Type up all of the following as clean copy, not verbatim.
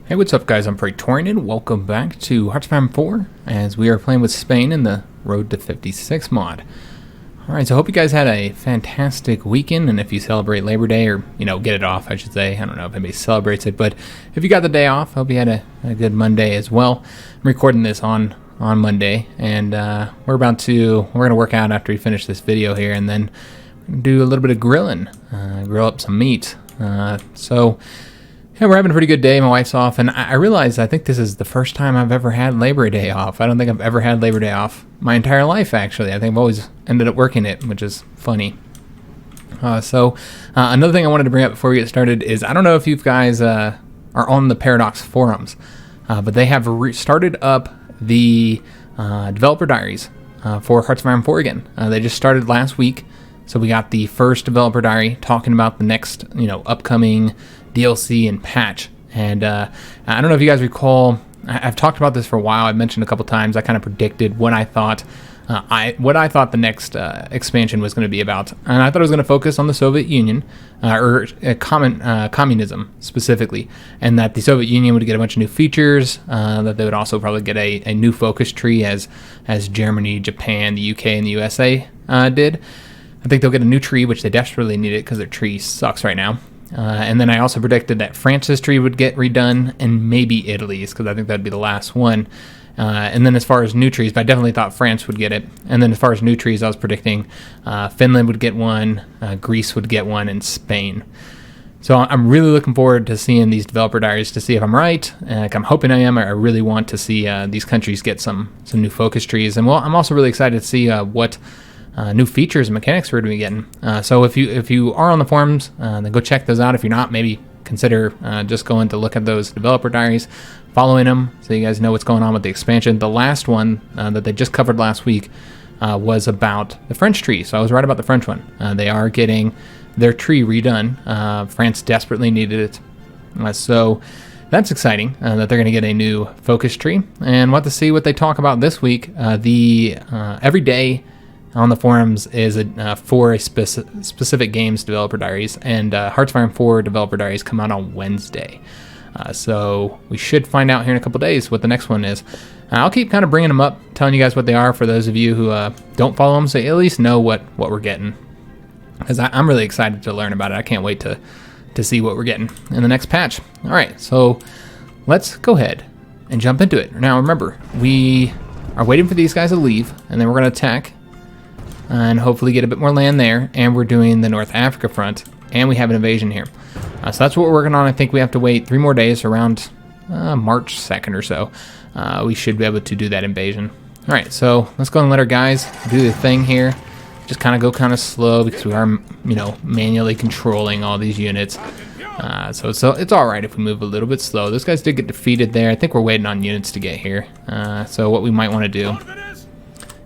Hey, what's up guys, I'm Praetorian and welcome back to HOI4 as we are playing with Spain in the Road to 56 mod. Alright, so I hope you guys had a fantastic weekend, and if you celebrate Labor Day, or, get it off, I should say. I don't know if anybody celebrates it, but if you got the day off, I hope you had a good Monday as well. I'm recording this on Monday, and we're going to work out after we finish this video here, and then do a little bit of grilling, grill up some meat. Yeah, we're having a pretty good day. My wife's off, and I realize I think this is the first time I've ever had Labor Day off. I don't think I've ever had Labor Day off my entire life, actually. I think I've always ended up working it, which is funny. Another thing I wanted to bring up before we get started is I don't know if you guys are on the Paradox forums, but they have started up the developer diaries for Hearts of Iron 4 again. They just started last week, so we got the first developer diary talking about the next, upcoming DLC and patch. And I don't know if you guys recall, I've talked about this for a while. I've mentioned a couple times. I kind of predicted what I thought the next expansion was going to be about, and I thought it was going to focus on the Soviet Union communism specifically, and that the Soviet Union would get a bunch of new features. That they would also probably get a new focus tree as Germany, Japan, the UK, and the USA did. I think they'll get a new tree, which they desperately need it because their tree sucks right now. And then I also predicted that France's tree would get redone, and maybe Italy's, because I think that'd be the last one. And then as far as new trees, but I definitely thought France would get it. And then as far as new trees, I was predicting Finland would get one, Greece would get one, and Spain. So I'm really looking forward to seeing these developer diaries to see if I'm right. I'm hoping I am. I really want to see these countries get some new focus trees. And I'm also really excited to see what new features and mechanics we're going to be getting. So if you are on the forums, then go check those out. If you're not, maybe consider just going to look at those developer diaries, following them, so you guys know what's going on with the expansion. The last one that they just covered last week was about the French tree, so I was right about the French one. They are getting their tree redone. France desperately needed it. So that's exciting that they're going to get a new focus tree. And we'll have to see what they talk about this week. Every day on the forums is for a specific games developer diaries, and Hearts of Iron 4 developer diaries come out on Wednesday. So we should find out here in a couple days what the next one is. I'll keep kind of bringing them up, telling you guys what they are for those of you who don't follow them, so you at least know what we're getting. Because I'm really excited to learn about it. I can't wait to see what we're getting in the next patch. All right, so let's go ahead and jump into it. Now remember, we are waiting for these guys to leave, and then we're going to attack and hopefully get a bit more land there. And we're doing the North Africa front, and we have an invasion here. So that's what we're working on. I think we have to wait 3 more days, around March 2nd or so. We should be able to do that invasion. All right, so let's go and let our guys do the thing here. Just kind of go kind of slow because we are, manually controlling all these units. So it's all right if we move a little bit slow. Those guys did get defeated there. I think we're waiting on units to get here. So what we might want to do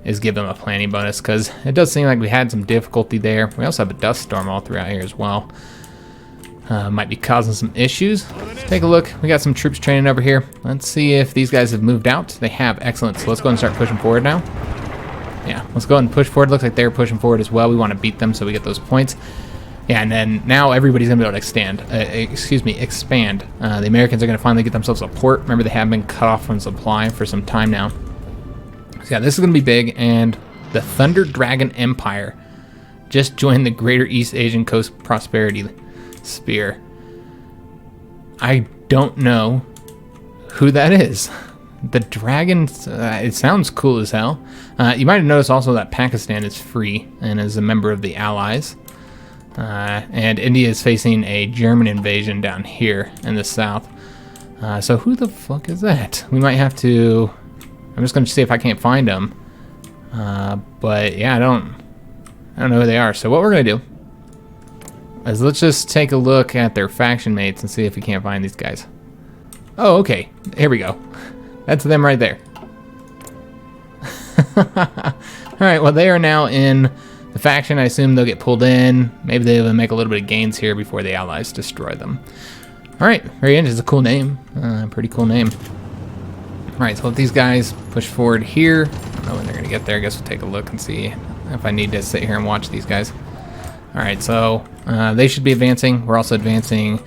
is give them a planning bonus, because it does seem like we had some difficulty there. We also have a dust storm all throughout here as well. Might be causing some issues. Let's take a look. We got some troops training over here. Let's see if these guys have moved out. They have. Excellent. So let's go and start pushing forward now. Yeah, let's go ahead and push forward. Looks like they're pushing forward as well. We want to beat them so we get those points. Yeah, and then now everybody's going to be able to expand. The Americans are going to finally get themselves a port. Remember, they have been cut off from supply for some time now. So yeah, this is going to be big, and the Thunder Dragon Empire just joined the Greater East Asian Coast Prosperity Sphere. I don't know who that is. The dragon, it sounds cool as hell. You might have noticed also that Pakistan is free and is a member of the Allies. And India is facing a German invasion down here in the south. So who the fuck is that? We might have to... I'm just going to see if I can't find them. But yeah, I don't know who they are. So what we're going to do is let's just take a look at their faction mates and see if we can't find these guys. Oh, okay. Here we go. That's them right there. Alright, well, they are now in the faction. I assume they'll get pulled in. Maybe they'll make a little bit of gains here before the Allies destroy them. Alright, very interesting. It's a cool name. Pretty cool name. Alright, so let these guys push forward here. I don't know when they're going to get there. I guess we'll take a look and see if I need to sit here and watch these guys. Alright, so they should be advancing. We're also advancing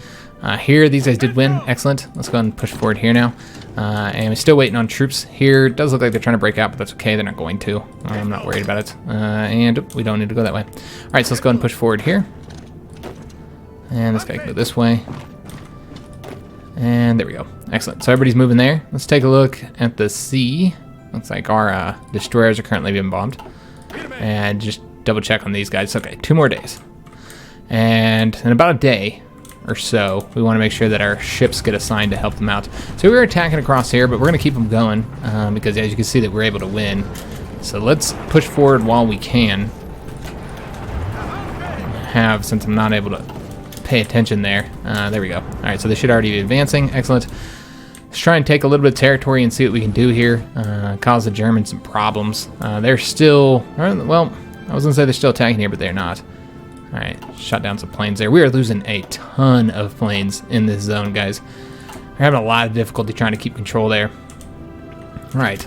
Here, these guys did win. Excellent. Let's go ahead and push forward here now. And we're still waiting on troops here. It does look like they're trying to break out, but that's okay. They're not going to. I'm not worried about it. And we don't need to go that way. All right, so let's go ahead and push forward here. And this guy can go this way. And there we go. Excellent. So everybody's moving there. Let's take a look at the sea. Looks like our destroyers are currently being bombed. And just double check on these guys. Okay, 2 more days. And in about a day or so, we want to make sure that our ships get assigned to help them out. So we're attacking across here, but we're going to keep them going because as you can see that we're able to win. So let's push forward while we can. Since I'm not able to pay attention there. There we go. All right, so they should already be advancing. Excellent. Let's try and take a little bit of territory and see what we can do here. Cause the Germans some problems. They're still, well, I was going to say they're still attacking here, but they're not. All right, shot down some planes there. We are losing a ton of planes in this zone, guys. We're having a lot of difficulty trying to keep control there. All right,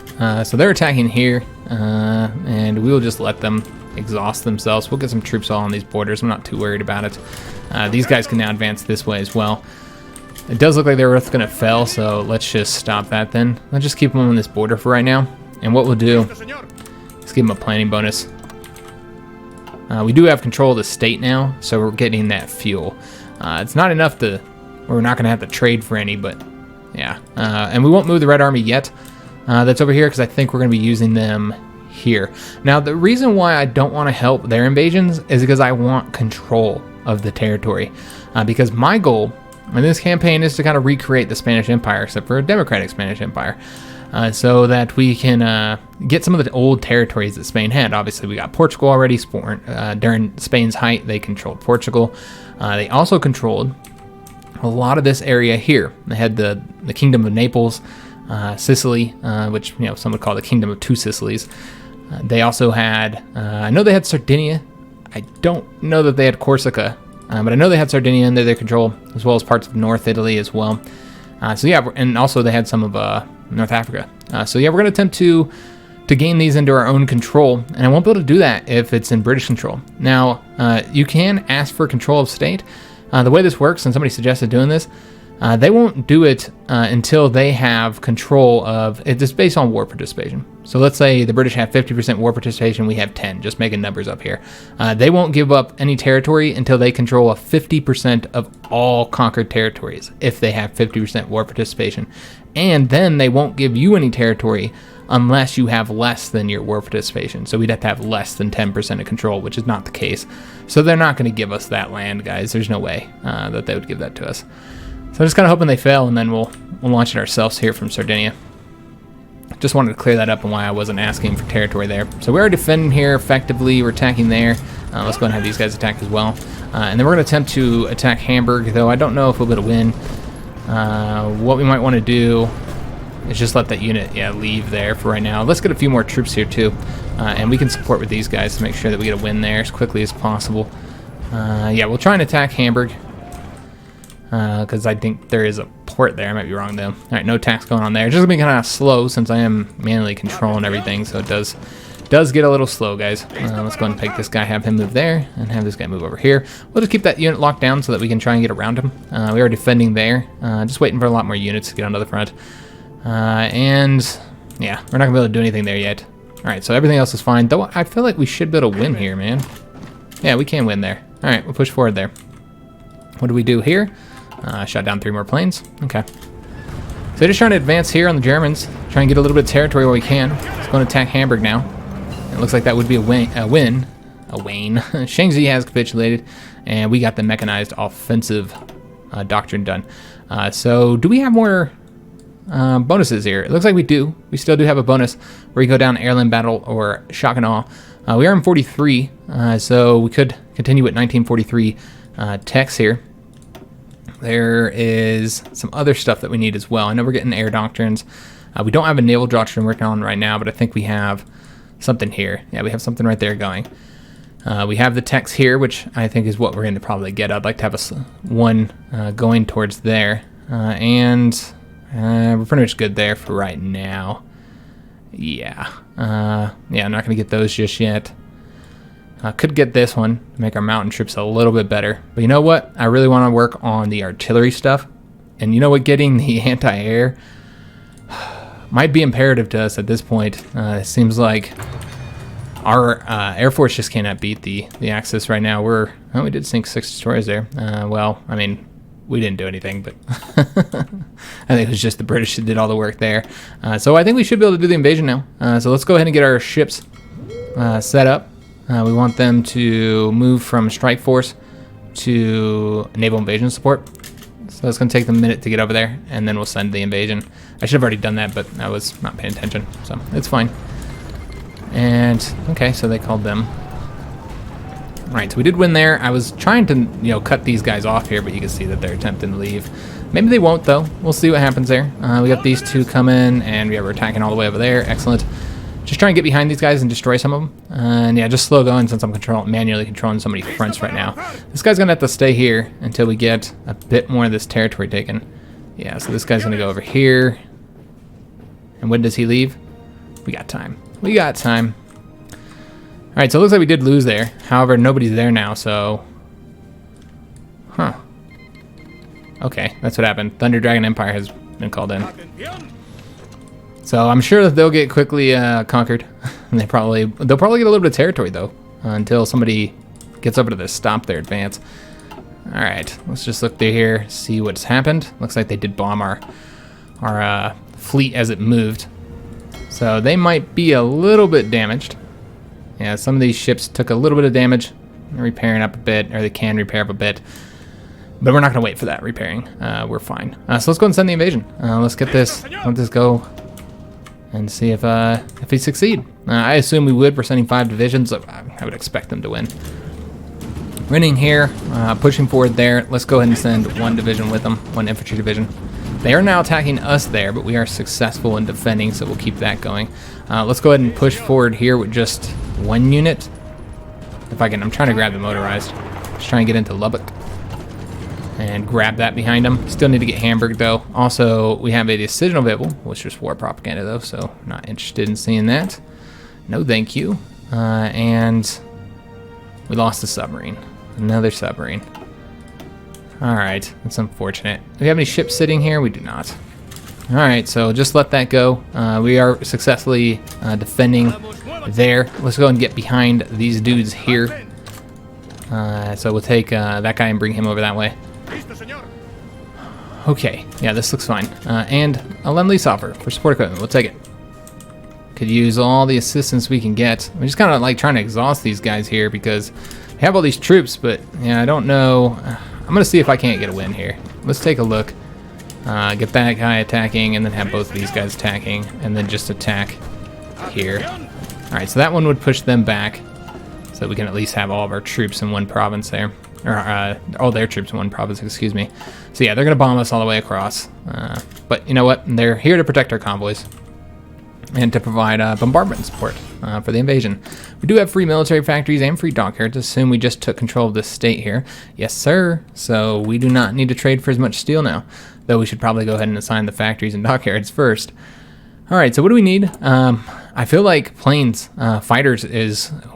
so they're attacking here, and we will just let them exhaust themselves. We'll get some troops all on these borders. I'm not too worried about it. These guys can now advance this way as well. It does look like they're both going to fail, so let's just stop that then. Let's just keep them on this border for right now. And what we'll do is give them a planning bonus. We do have control of the state now, so we're getting that fuel. It's not enough to, we're not going to have to trade for any, but yeah. And we won't move the Red Army yet. That's over here because I think we're going to be using them here. Now, the reason why I don't want to help their invasions is because I want control of the territory. Because my goal in this campaign is to kind of recreate the Spanish Empire, except for a democratic Spanish Empire. So that we can get some of the old territories that Spain had. Obviously, we got Portugal already. During Spain's height, they controlled Portugal. They also controlled a lot of this area here. They had the Kingdom of Naples, Sicily, which some would call the Kingdom of Two Sicilies. They also had, I know they had Sardinia. I don't know that they had Corsica, but I know they had Sardinia under their control, as well as parts of North Italy as well. So yeah, and also they had some of North Africa. So yeah, we're going to attempt to gain these into our own control, and I won't be able to do that if it's in British control. Now, you can ask for control of state. The way this works, and somebody suggested doing this, they won't do it until they have control of it. It's based on war participation. So let's say the British have 50% war participation, we have 10, just making numbers up here. They won't give up any territory until they control 50% of all conquered territories, if they have 50% war participation. And then they won't give you any territory unless you have less than your war participation. So we'd have to have less than 10% of control, which is not the case. So they're not going to give us that land, guys. There's no way that they would give that to us. So I'm just kind of hoping they fail, and then we'll launch it ourselves here from Sardinia. Just wanted to clear that up and why I wasn't asking for territory there. So we are defending here effectively. We're attacking there. Let's go and have these guys attack as well. And then we're going to attempt to attack Hamburg, though I don't know if we'll be able to win. What we might want to do is just let that unit leave there for right now. Let's get a few more troops here too. And we can support with these guys to make sure that we get a win there as quickly as possible. Yeah, we'll try and attack Hamburg. Because I think there is a port there. I might be wrong though. All right, no attacks going on there. It's just gonna be kind of slow since I am manually controlling everything, so it does get a little slow, guys. Let's go ahead and pick this guy, have him move there, and have this guy move over here. We'll just keep that unit locked down so that we can try and get around him. We are defending there, just waiting for a lot more units to get onto the front. And yeah, we're not gonna be able to do anything there yet. All right, so everything else is fine. Though I feel like we should be able to win here, man. Yeah, we can win there. All right, we'll push forward there. What do we do here? Shot down 3 more planes. Okay. So they're just trying to advance here on the Germans. Try and get a little bit of territory where we can. Let's go and attack Hamburg now. It looks like that would be a win. Shaanxi has capitulated, and we got the mechanized offensive doctrine done. So do we have more bonuses here? It looks like we do. We still do have a bonus where you go down airland battle or shock and awe. We are in 43, so we could continue at 1943 techs here. There is some other stuff that we need as well. I know we're getting air doctrines. We don't have a naval doctrine working on right now, but I think we have something here. Yeah, we have something right there going. We have the techs here, which I think is what we're going to probably get. I'd like to have one going towards there. And we're pretty much good there for right now. Yeah. Yeah, I'm not going to get those just yet. Could get this one to make our mountain troops a little bit better. But you know what? I really want to work on the artillery stuff. And you know what? Getting the anti-air might be imperative to us at this point. It seems like our Air Force just cannot beat the Axis right now. We did sink 6 destroyers there. Well, I mean, we didn't do anything, but I think it was just the British that did all the work there. So I think we should be able to do the invasion now. So let's go ahead and get our ships set up. We want them to move from strike force to naval invasion support. So it's going to take them a minute to get over there, and then we'll send the invasion. I should have already done that, but I was not paying attention, so it's fine. And, okay, so they called them. All right, so we did win there. I was trying to, cut these guys off here, but you can see that they're attempting to leave. Maybe they won't, though. We'll see what happens there. We got these two coming, and we're attacking all the way over there. Excellent. Just try and get behind these guys and destroy some of them. And yeah, just slow going since I'm manually controlling so many fronts right now. This guy's going to have to stay here until we get a bit more of this territory taken. Yeah, so this guy's going to go over here. And when does he leave? We got time. We got time. All right, so it looks like we did lose there. However, nobody's there now, so... Huh. Okay, that's what happened. Thunder Dragon Empire has been called in. So I'm sure that they'll get quickly conquered. And they'll probably get a little bit of territory though, until somebody gets over to stop their advance. All right, let's just look through here, see what's happened. Looks like they did bomb our fleet as it moved. So they might be a little bit damaged. Yeah, some of these ships took a little bit of damage. They're repairing up a bit, or they can repair up a bit. But we're not gonna wait for that repairing. We're fine. So let's go and send the invasion. Let's get this. Let this go. And see if we succeed. I assume we would. We're sending 5 divisions. I would expect them to win. Winning here, pushing forward there. Let's go ahead and send 1 division with them, 1 infantry division. They are now attacking us there, but we are successful in defending, so we'll keep that going. Let's go ahead and push forward here with just 1 unit. If I can, I'm trying to grab the motorized. Just trying to get into Lubbock. And grab that behind them. Still need to get Hamburg though. Also, we have a decision available, which is war propaganda though, so not interested in seeing that. No thank you. And we lost the submarine. Another submarine. Alright, that's unfortunate. Do we have any ships sitting here? We do not. Alright, so just let that go. We are successfully defending there. Let's go and get behind these dudes here. So we'll take that guy and bring him over that way. Okay, yeah, this looks fine. And a Lend-Lease offer for support equipment. We'll take it. Could use all the assistance we can get. I'm just kind of like trying to exhaust these guys here because they have all these troops, but yeah, I don't know. I'm going to see if I can't get a win here. Let's take a look. Get that guy attacking and then have both of these guys attacking and then just attack here. All right, so that one would push them back so we can at least have all of our troops in one province there. Or all their troops in one province, excuse me. So yeah, they're going to bomb us all the way across. But you know what? They're here to protect our convoys and to provide bombardment support for the invasion. We do have free military factories and free dockyards. Assume we just took control of this state here. Yes, sir. So we do not need to trade for as much steel now, though we should probably go ahead and assign the factories and dockyards first. All right, so what do we need? I feel like planes, fighters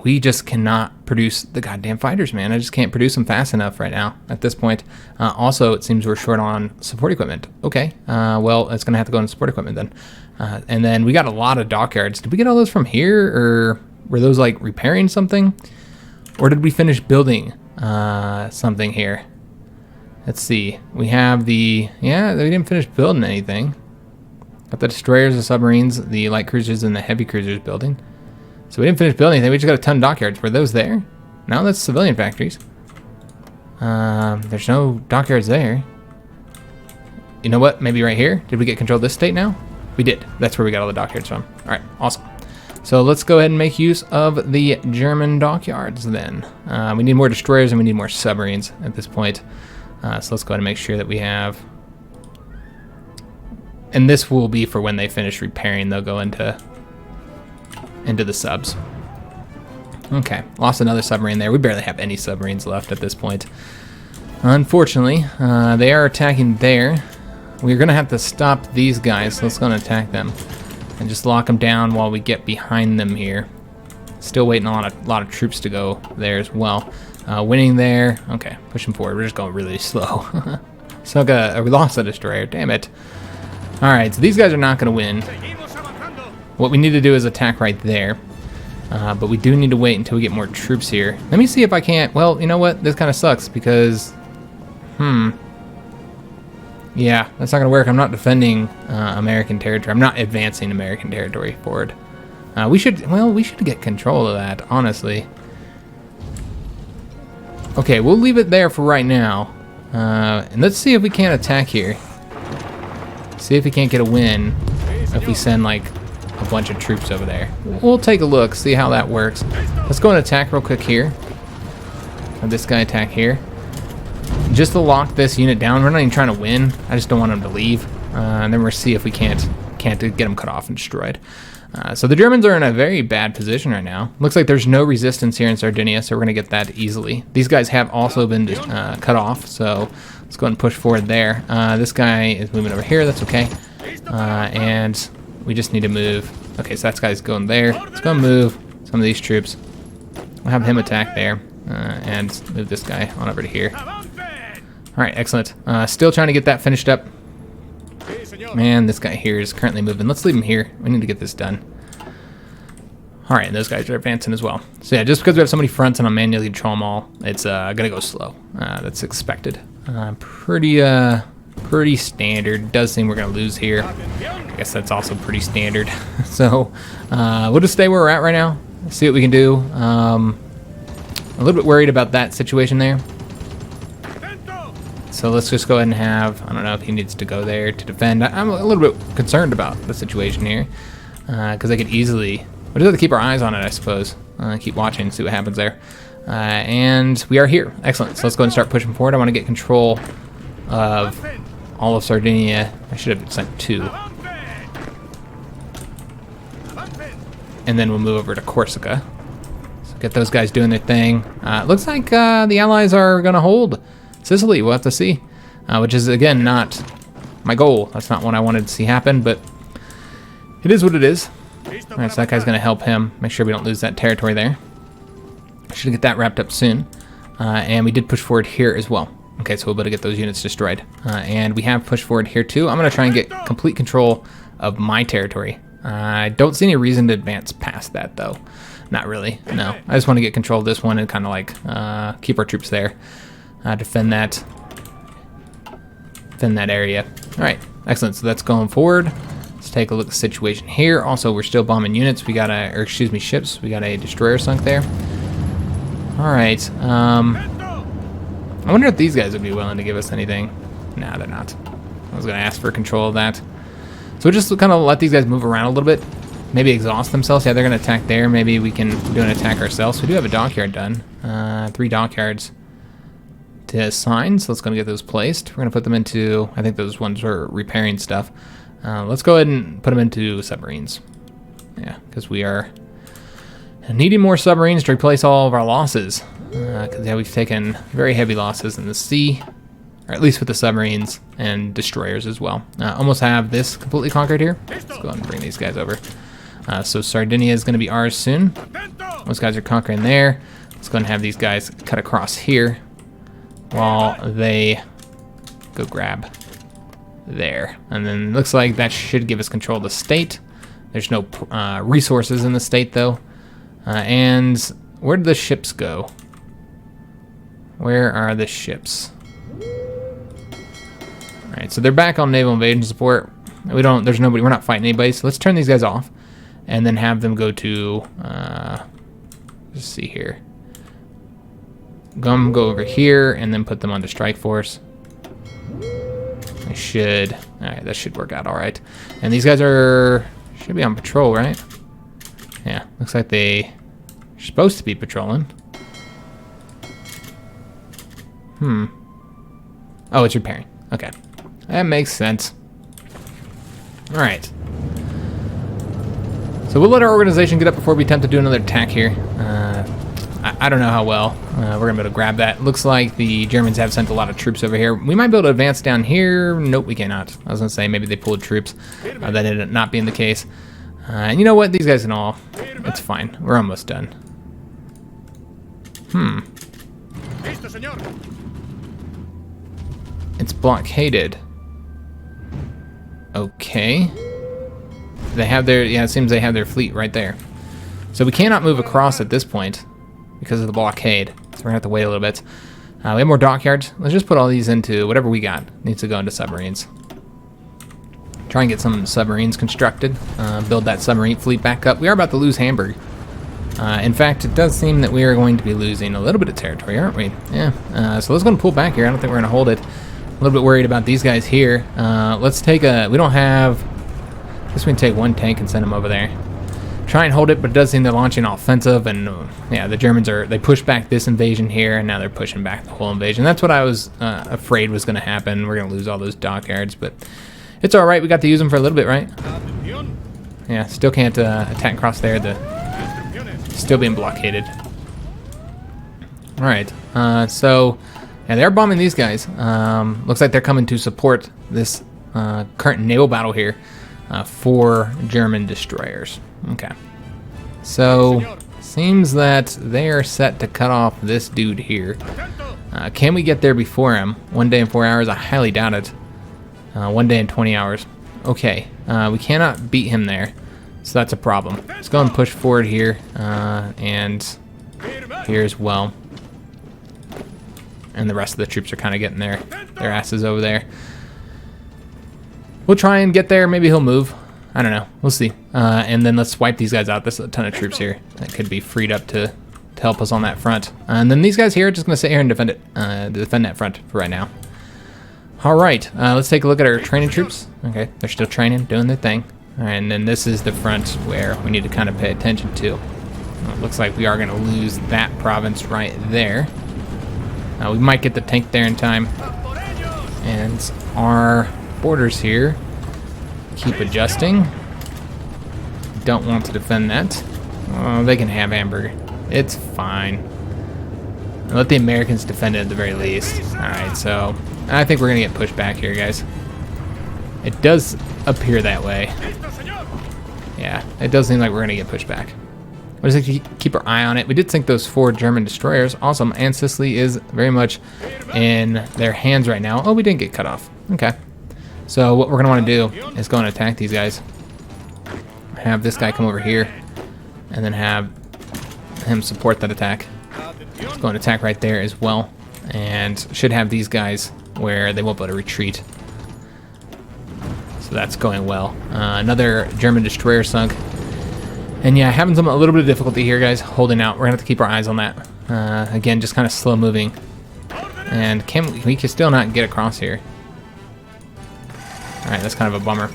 we just cannot produce the goddamn fighters, man. I just can't produce them fast enough right now at this point. Also, it seems we're short on support equipment. Okay, well, it's gonna have to go into support equipment then. And then we got a lot of dockyards. Did we get all those from here, or were those like repairing something? Or did we finish building something here? Let's see, we have we didn't finish building anything. Got the destroyers, the submarines, the light cruisers, and the heavy cruisers building. So we didn't finish building anything. We just got a ton of dockyards. Were those there? No, that's civilian factories. There's no dockyards there. You know what? Maybe right here. Did we get control of this state now? We did. That's where we got all the dockyards from. All right, awesome. So let's go ahead and make use of the German dockyards then. We need more destroyers and we need more submarines at this point. So let's go ahead and make sure that we have... And this will be for when they finish repairing. They'll go into the subs. Okay, lost another submarine there. We barely have any submarines left at this point. Unfortunately, they are attacking there. We're gonna have to stop these guys, so let's go and attack them. And just lock them down while we get behind them here. Still waiting on a lot of troops to go there as well. Winning there. Okay, pushing forward. We're just going really slow. So we lost a destroyer. Damn it. All right, so these guys are not going to win. What we need to do is attack right there. But we do need to wait until we get more troops here. Let me see if I can't. Well, you know what? This kind of sucks because... Yeah, that's not going to work. I'm not defending American territory. I'm not advancing American territory forward. We should get control of that, honestly. Okay, we'll leave it there for right now. And let's see if we can't attack here. See if we can't get a win if we send, like, a bunch of troops over there. We'll take a look, see how that works. Let's go and attack real quick here. Have this guy attack here. Just to lock this unit down. We're not even trying to win. I just don't want him to leave. And then we'll see if we can't get him cut off and destroyed. So the Germans are in a very bad position right now. Looks like there's no resistance here in Sardinia, so we're going to get that easily. These guys have also been cut off, so let's go ahead and push forward there. This guy is moving over here. That's okay. And we just need to move. Okay, so that guy's going there. Let's go and move some of these troops. We'll have him attack there and move this guy on over to here. All right, excellent. Still trying to get that finished up. Man, this guy here is currently moving. Let's leave him here. We need to get this done. All right, and those guys are advancing as well. So yeah, just because we have so many fronts and I'm manually control them all, it's gonna go slow. That's expected. Pretty standard. Does seem we're gonna lose here. I guess that's also pretty standard. So we'll just stay where we're at right now. See what we can do. A little bit worried about that situation there. So let's just go ahead and have, I don't know if he needs to go there to defend. I'm a little bit concerned about the situation here because I could easily, we'll just have to keep our eyes on it, I suppose. Keep watching, see what happens there. And we are here. Excellent. So let's go ahead and start pushing forward. I want to get control of all of Sardinia. I should have sent 2. And then we'll move over to Corsica. So get those guys doing their thing. Looks like the Allies are going to hold Sicily. We'll have to see, which is, again, not my goal. That's not what I wanted to see happen, but it is what it is. All right, so that guy's going to help him. Make sure we don't lose that territory there. Should get that wrapped up soon. And we did push forward here as well. Okay, so we'll be able to get those units destroyed. And we have pushed forward here too. I'm going to try and get complete control of my territory. I don't see any reason to advance past that, though. Not really, no. I just want to get control of this one and kind of like keep our troops there. Defend that area. All right, excellent. So that's going forward. Let's take a look at the situation here. Also, we're still bombing units. We got ships. We got a destroyer sunk there. All right. I wonder if these guys would be willing to give us anything. Nah, they're not. I was gonna ask for control of that. So we'll just kind of let these guys move around a little bit. Maybe exhaust themselves. Yeah, they're gonna attack there. Maybe we can do an attack ourselves. We do have a dockyard done. 3 dockyards to assign, so let's go and get those placed. We're gonna put them into, I think those ones were repairing stuff. Let's go ahead and put them into submarines. Yeah, because we are needing more submarines to replace all of our losses. Because yeah, we've taken very heavy losses in the sea, or at least with the submarines and destroyers as well. Almost have this completely conquered here. Let's go ahead and bring these guys over. So Sardinia is gonna be ours soon. Those guys are conquering there. Let's go ahead and have these guys cut across here while they go grab there. And then looks like that should give us control of the state. There's no resources in the state though. And where did the ships go? Where are the ships? All right, so they're back on Naval Invasion support. There's nobody, we're not fighting anybody, so let's turn these guys off and then have them go to, let's see here. Go over here and then put them onto strike force. I should, all right, that should work out all right. And these guys should be on patrol, right? Yeah, looks like they're supposed to be patrolling. Oh, it's repairing. Okay, that makes sense. All right. So we'll let our organization get up before we attempt to do another attack here. I don't know how well we're gonna be able to grab that. Looks like the Germans have sent a lot of troops over here. We might be able to advance down here. Nope, we cannot. I was gonna say maybe they pulled troops. That ended up not being the case. And you know what? These guys can all... It's fine. We're almost done. It's blockaded. Okay. They have their... Yeah, it seems they have their fleet right there. So we cannot move across at this point because of the blockade. So we're going to have to wait a little bit. We have more dockyards. Let's just put all these into whatever we got. Needs to go into submarines. Try and get some submarines constructed. Build that submarine fleet back up. We are about to lose Hamburg. In fact, it does seem that we are going to be losing a little bit of territory, aren't we? Yeah. So let's go and pull back here. I don't think we're going to hold it. A little bit worried about these guys here. Let's take a... We don't have... I guess we can take one tank and send them over there. Try and hold it, but it does seem they're launching offensive, and yeah, the Germans are... They pushed back this invasion here, and now they're pushing back the whole invasion. That's what I was afraid was going to happen. We're going to lose all those dockyards, but it's all right. We got to use them for a little bit, right? Yeah, still can't attack across there. Still being blockaded. All right, so yeah, they're bombing these guys. Looks like they're coming to support this current naval battle here for German destroyers. Okay, so seems that they are set to cut off this dude here. Can we get there before him? 1 day and 4 hours? I highly doubt it. 1 day and 20 hours. Okay, we cannot beat him there, so that's a problem. Let's go and push forward here, and here as well. And the rest of the troops are kind of getting their asses over there. We'll try and get there. Maybe he'll move. I don't know. We'll see. And then let's wipe these guys out. There's a ton of troops here that could be freed up to help us on that front. And then these guys here are just going to sit here and defend it. Defend that front for right now. All right. Let's take a look at our training troops. Okay. They're still training, doing their thing. All right, and then this is the front where we need to kind of pay attention to. Well, it looks like we are going to lose that province right there. We might get the tank there in time. And our borders here keep adjusting. Don't want to defend that. Oh, they can have Hamburg. It's fine. Let the Americans defend it at the very least. Alright, so I think we're going to get pushed back here, guys. It does appear that way. Yeah, it does seem like we're going to get pushed back. We'll just keep our eye on it. We did sink those 4 German destroyers. Awesome. And Sicily is very much in their hands right now. Oh, we didn't get cut off. Okay. So what we're going to want to do is go and attack these guys. Have this guy come over here. And then have him support that attack. Let's go and attack right there as well. And should have these guys where they won't be able to retreat. So that's going well. Another German destroyer sunk. And yeah, having a little bit of difficulty here, guys, holding out. We're going to have to keep our eyes on that. Again, just kind of slow moving. And we can still not get across here. Alright, that's kind of a bummer.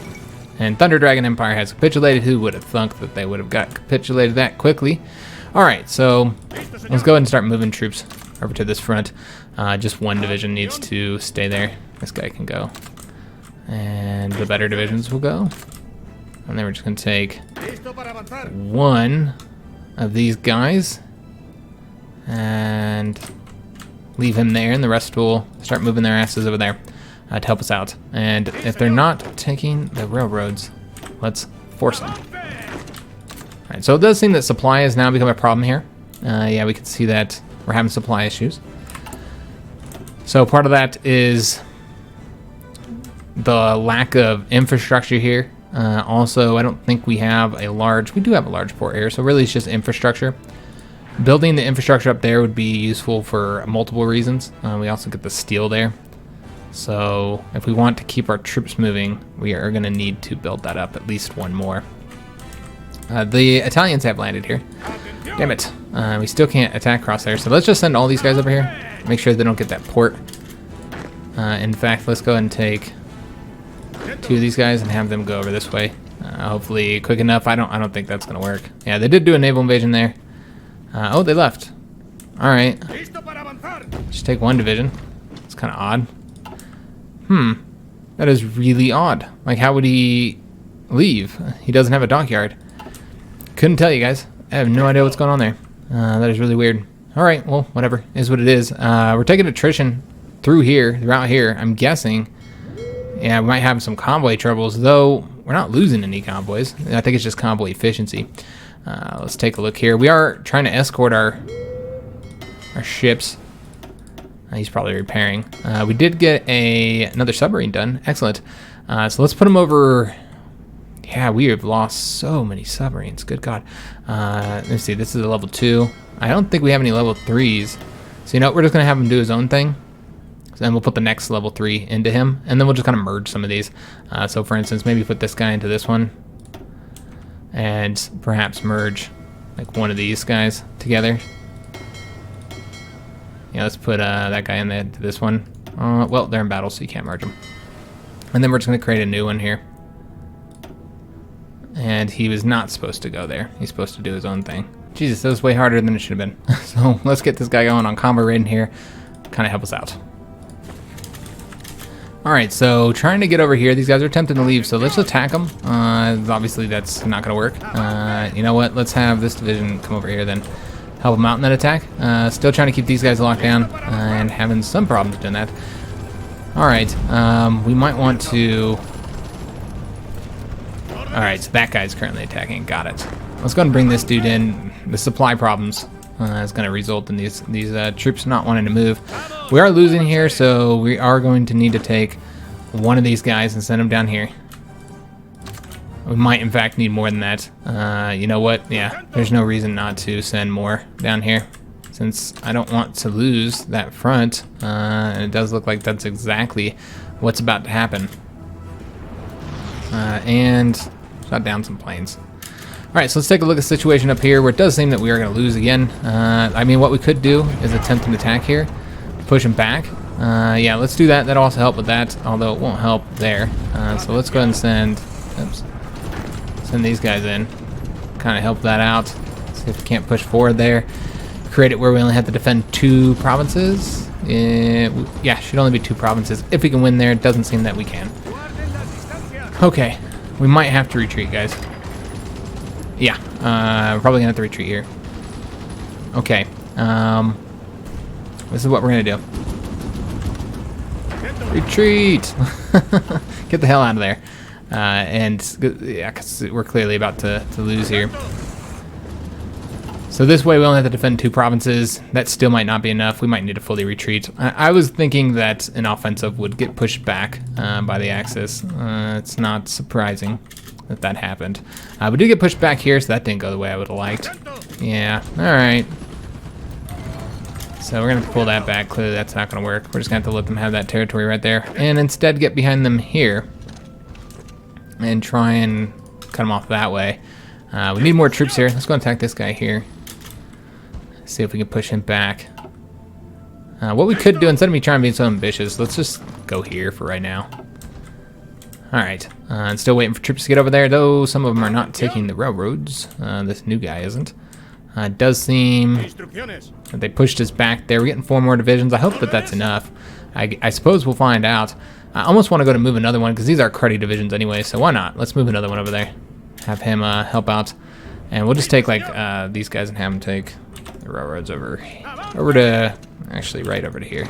And Thunder Dragon Empire has capitulated. Who would have thunk that they would have got capitulated that quickly? Alright, so let's go ahead and start moving troops over to this front. Just one division needs to stay there. This guy can go. And the better divisions will go. And then we're just going to take one of these guys and leave him there, and the rest will start moving their asses over there to help us out. And if they're not taking the railroads, let's force them. Alright, so it does seem that supply has now become a problem here. Yeah, we can see that we're having supply issues. So part of that is the lack of infrastructure here. Also, I don't think we have a large... We do have a large port area, so really it's just infrastructure. Building the infrastructure up there would be useful for multiple reasons. We also get the steel there. So if we want to keep our troops moving, we are going to need to build that up, at least one more. The Italians have landed here. Damn it. We still can't attack across there, so let's just send all these guys over here. Make sure they don't get that port. In fact, let's go ahead and take 2 of these guys and have them go over this way. Hopefully quick enough. I don't think that's gonna work. Yeah, they did do a naval invasion there. Oh, they left. All right. Just take 1 division. It's kind of odd. That is really odd. Like, how would he leave? He doesn't have a dockyard. Couldn't tell you guys. I have no idea what's going on there. That is really weird. All right, well, whatever. Is what it is. We're taking attrition throughout here. I'm guessing. Yeah, we might have some convoy troubles, though we're not losing any convoys. I think it's just convoy efficiency. Let's take a look here. We are trying to escort our ships. He's probably repairing. We did get another submarine done. Excellent. So let's put him over. Yeah, we have lost so many submarines. Good God. Let's see. This is a level 2. I don't think we have any level 3s. So you know what? We're just going to have him do his own thing. So then we'll put the next level 3 into him. And then we'll just kind of merge some of these. So for instance, maybe put this guy into this one. And perhaps merge like one of these guys together. Yeah, let's put that guy in there to this one. Well, they're in battle, so you can't merge them. And then we're just going to create a new one here. And he was not supposed to go there. He's supposed to do his own thing. Jesus, that was way harder than it should have been. So let's get this guy going on combo raid in here. Kind of help us out. Alright, so trying to get over here. These guys are attempting to leave, so let's attack them. Obviously, that's not going to work. You know what? Let's have this division come over here then. Help them out in that attack. Still trying to keep these guys locked down and having some problems doing that. Alright, we might want to... Alright, so that guy's currently attacking. Got it. Let's go and bring this dude in. The supply problems is going to result in these troops not wanting to move. We are losing here, so we are going to need to take one of these guys and send him down here. We might, in fact, need more than that. You know what? Yeah, there's no reason not to send more down here, since I don't want to lose that front. And it does look like that's exactly what's about to happen. And shot down some planes. All right, so let's take a look at the situation up here, where it does seem that we are going to lose again. I mean, what we could do is attempt an attack here, push him back. Yeah, let's do that. That'll also help with that, although it won't help there. So let's go ahead and send these guys in, kind of help that out. See if we can't push forward there. Create it where we only have to defend 2 provinces. Yeah, should only be 2 provinces. If we can win there, it doesn't seem that we can. Okay, we might have to retreat, guys. Yeah, we're probably gonna have to retreat here. Okay, this is what we're gonna do. Retreat! Get the hell out of there. And yeah, because we're clearly about to lose here. So this way we only have to defend 2 provinces. That still might not be enough. We might need to fully retreat. I was thinking that an offensive would get pushed back by the Axis. It's not surprising that that happened. We did get pushed back here, so that didn't go the way I would have liked. Yeah, alright. So we're going to pull that back. Clearly that's not going to work. We're just going to have to let them have that territory right there. And instead get behind them here. And try and cut them off that way. We need more troops here. Let's go and attack this guy here. See if we can push him back. What we could do, instead of me trying to be so ambitious, let's just go here for right now. Alright, and still waiting for troops to get over there, though some of them are not taking the railroads. This new guy isn't. It does seem that they pushed us back there. We're getting 4 more divisions. I hope that that's enough. I suppose we'll find out. I almost want to go to move another one, because these are cruddy divisions anyway, so why not? Let's move another one over there. Have him help out. And we'll just take like these guys and have them take the railroads over to, actually right over to here.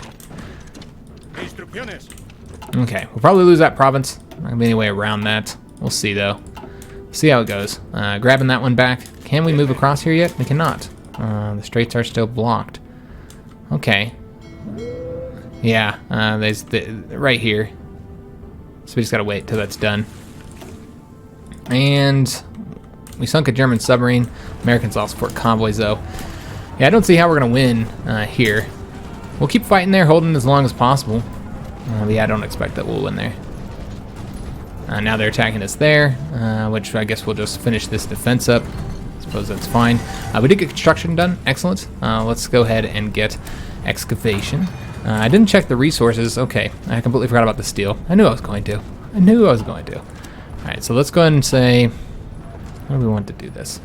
Okay, we'll probably lose that province. Not gonna be any way around that. We'll see though. See how it goes. Grabbing that one back. Can we move across here yet? We cannot. The straits are still blocked. Okay. Yeah, there's right here. So we just gotta wait till that's done. And we sunk a German submarine. Americans lost 4 convoys though. Yeah, I don't see how we're gonna win here. We'll keep fighting there, holding as long as possible. But yeah, I don't expect that we'll win there. Now they're attacking us there, which I guess we'll just finish this defense up. I suppose that's fine. We did get construction done. Excellent. Let's go ahead and get excavation. I didn't check the resources. Okay, I completely forgot about the steel. I knew I was going to. Alright, so let's go ahead and say, how do we want to do this?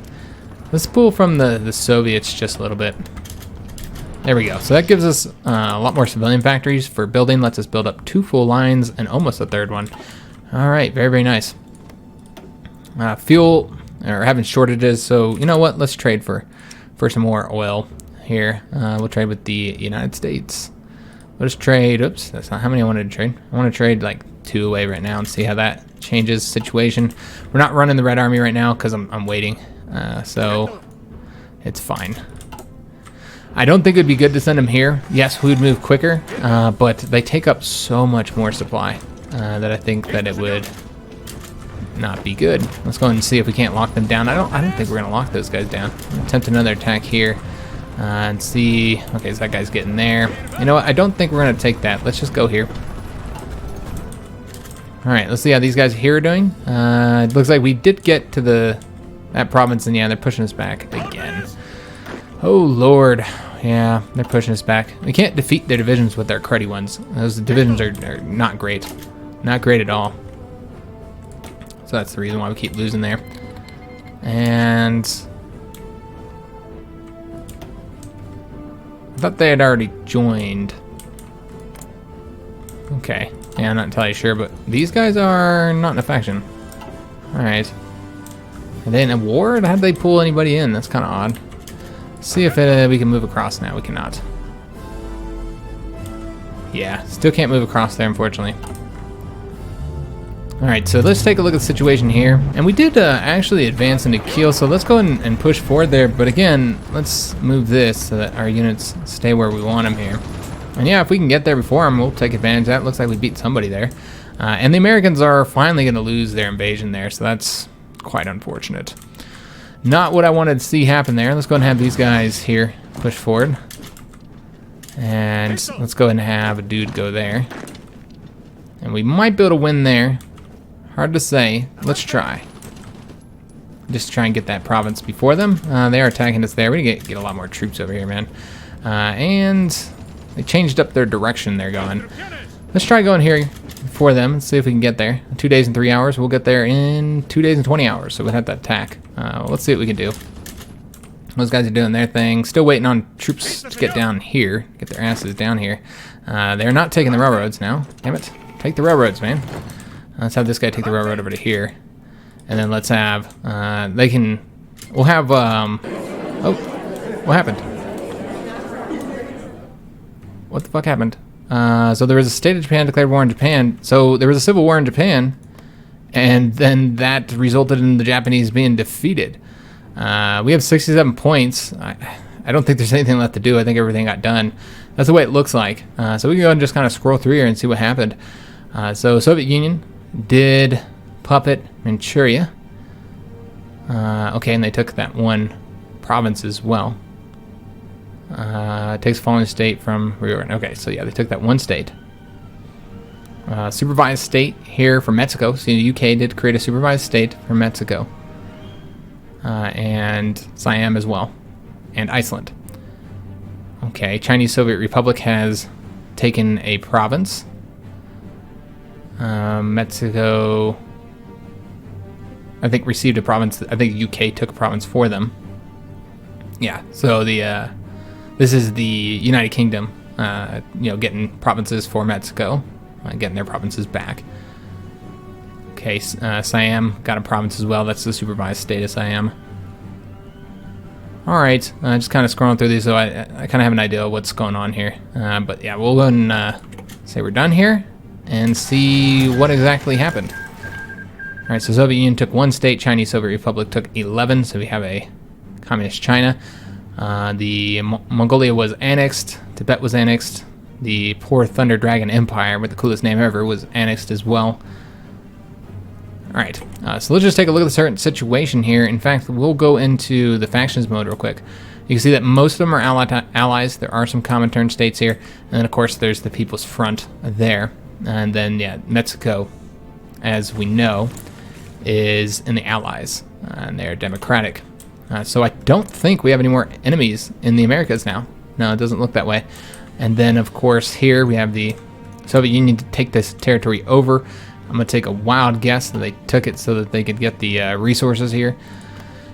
Let's pull from the Soviets just a little bit. There we go. So that gives us a lot more civilian factories for building. Lets us build up 2 full lines and almost a 3rd one. Alright, very, very nice. Fuel, or having shortages, so you know what? Let's trade for some more oil here. We'll trade with the United States. Let's trade, oops, that's not how many I wanted to trade. I want to trade like 2 away right now and see how that changes the situation. We're not running the Red Army right now because I'm waiting, so it's fine. I don't think it would be good to send them here. Yes, we would move quicker, but they take up so much more supply that I think that it would not be good. Let's go and see if we can't lock them down. I don't think we're gonna lock those guys down. Attempt another attack here and see. Okay, so that guy's getting there. You know what? I don't think we're gonna take that. Let's just go here. All right, let's see how these guys here are doing. It looks like we did get to that province, and yeah, they're pushing us back again. Oh Lord, yeah, they're pushing us back. We can't defeat their divisions with their cruddy ones. Those divisions are not great, not great at all. So that's the reason why we keep losing there. And I thought they had already joined. Okay, yeah, I'm not entirely sure, but these guys are not in a faction. All right, are they in a war? How did they pull anybody in? That's kind of odd. Let's see if we can move across now. We cannot. Yeah, still can't move across there, unfortunately. All right, so let's take a look at the situation here. And we did actually advance into Kiel, so let's go and push forward there. But again, let's move this so that our units stay where we want them here. And yeah, if we can get there before them, we'll take advantage of that. Looks like we beat somebody there. And the Americans are finally going to lose their invasion there, so that's quite unfortunate. Not what I wanted to see happen there. Let's go and have these guys here push forward. And let's go ahead and have a dude go there. And we might be able to win there. Hard to say. Let's try. Just try and get that province before them. They are attacking us there. We need to get a lot more troops over here, man. And they changed up their direction they're going. Let's try going here before them and see if we can get there. 2 days and 3 hours. We'll get there in 2 days and 20 hours. So we'll have to attack. Let's see what we can do. Those guys are doing their thing. Still waiting on troops to get down here. Get their asses down here. They're not taking the railroads now. Damn it. Take the railroads, man. Let's have this guy take the railroad over to here. And then let's have, we'll have, oh, what happened? What the fuck happened? So there was a state of Japan declared war in Japan. So there was a civil war in Japan, and then that resulted in the Japanese being defeated. We have 67 points. I don't think there's anything left to do. I think everything got done. That's the way it looks like. So we can go ahead and just kind of scroll through here and see what happened. So Soviet Union did puppet Manchuria. Okay, and they took that one province as well. It takes following state from reorgan. Okay, so yeah, they took that one state. Supervised state here for Mexico. So the UK did create a supervised state for Mexico. And Siam as well. And Iceland. Okay, Chinese Soviet Republic has taken a province. Mexico, I think, received a province. I think the UK took a province for them. Yeah, so this is the United Kingdom, getting provinces for Mexico, getting their provinces back. Okay, Siam got a province as well. That's the supervised state of Siam. All right, just kind of scrolling through these, so I kind of have an idea of what's going on here. But yeah, we'll go and say we're done here and see what exactly happened. All right, so Soviet Union took one state, Chinese Soviet Republic took 11, so we have a communist China. The Mongolia was annexed, Tibet was annexed, the poor Thunder Dragon Empire, with the coolest name ever, was annexed as well. All right, so let's just take a look at the certain situation here. In fact, we'll go into the factions mode real quick. You can see that most of them are allies. There are some Comintern states here, and then of course there's the People's Front there. And then, yeah, Mexico, as we know, is in the Allies, and they're democratic. So I don't think we have any more enemies in the Americas now. No, it doesn't look that way. And then, of course, here we have the Soviet Union to take this territory over. I'm going to take a wild guess that they took it so that they could get the resources here.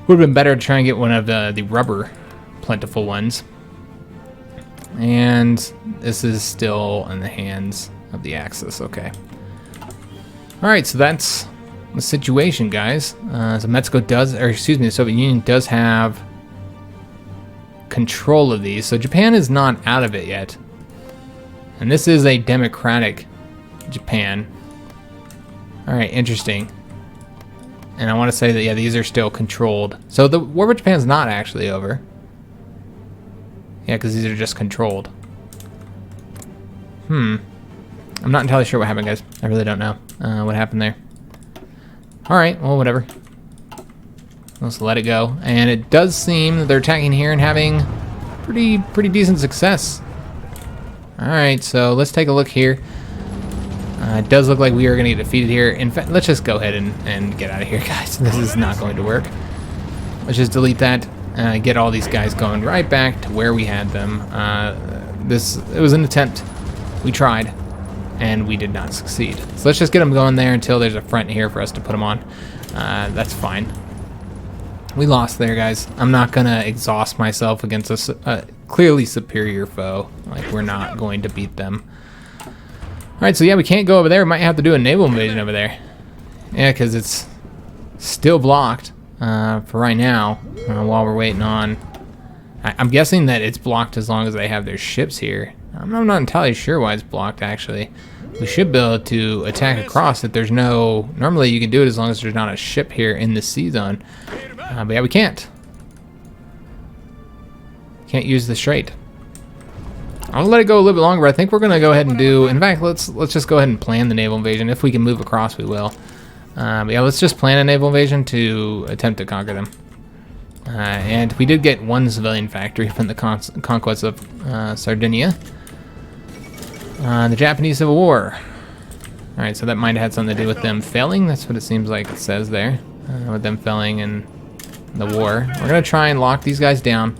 Would have been better to try and get one of the rubber plentiful ones. And this is still in the hands of the Axis. Okay. All right, so that's the situation, guys. So Mexico does, or excuse me, the Soviet Union does have control of these. So Japan is not out of it yet. And this is a democratic Japan. Alright, interesting. And I want to say that, yeah, these are still controlled. So the war with Japan's not actually over. Yeah, because these are just controlled. I'm not entirely sure what happened, guys. I really don't know what happened there. Alright, well, whatever. Let's let it go. And it does seem that they're attacking here and having pretty decent success. Alright, so let's take a look here. It does look like we are going to get defeated here. In fact, let's just go ahead and get out of here, guys. This is not going to work. Let's just delete that. Get all these guys going right back to where we had them. It was an attempt. We tried, and we did not succeed. So let's just get them going there until there's a front here for us to put them on. That's fine. We lost there, guys. I'm not going to exhaust myself against a clearly superior foe. Like, we're not going to beat them. Alright, so yeah, we can't go over there. We might have to do a naval invasion over there. Yeah, because it's still blocked for right now while we're waiting on... I'm guessing that it's blocked as long as they have their ships here. I'm not entirely sure why it's blocked, actually. We should be able to attack across if there's no... Normally you can do it as long as there's not a ship here in the sea zone. But yeah, we can't. Can't use the strait. I'll let it go a little bit longer. I think we're going to go ahead and do... In fact, let's just go ahead and plan the naval invasion. If we can move across, we will. But yeah, let's just plan a naval invasion to attempt to conquer them. And we did get one civilian factory from the conquest of Sardinia. The Japanese Civil War. Alright, so that might have had something to do with them failing. That's what it seems like it says there. With them failing in the war. We're going to try and lock these guys down.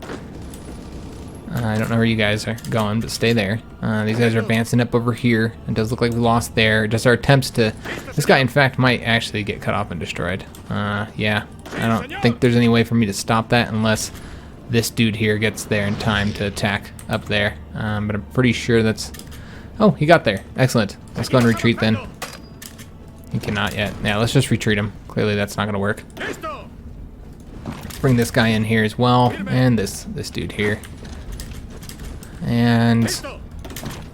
I don't know where you guys are going, but stay there. These guys are advancing up over here. It does look like we lost there. Just our attempts to... This guy, in fact, might actually get cut off and destroyed. Yeah, I don't think there's any way for me to stop that unless this dude here gets there in time to attack up there. But I'm pretty sure that's... Oh, he got there. Excellent. Let's go and retreat then. He cannot yet. Yeah, let's just retreat him. Clearly that's not going to work. Let's bring this guy in here as well. And this dude here. And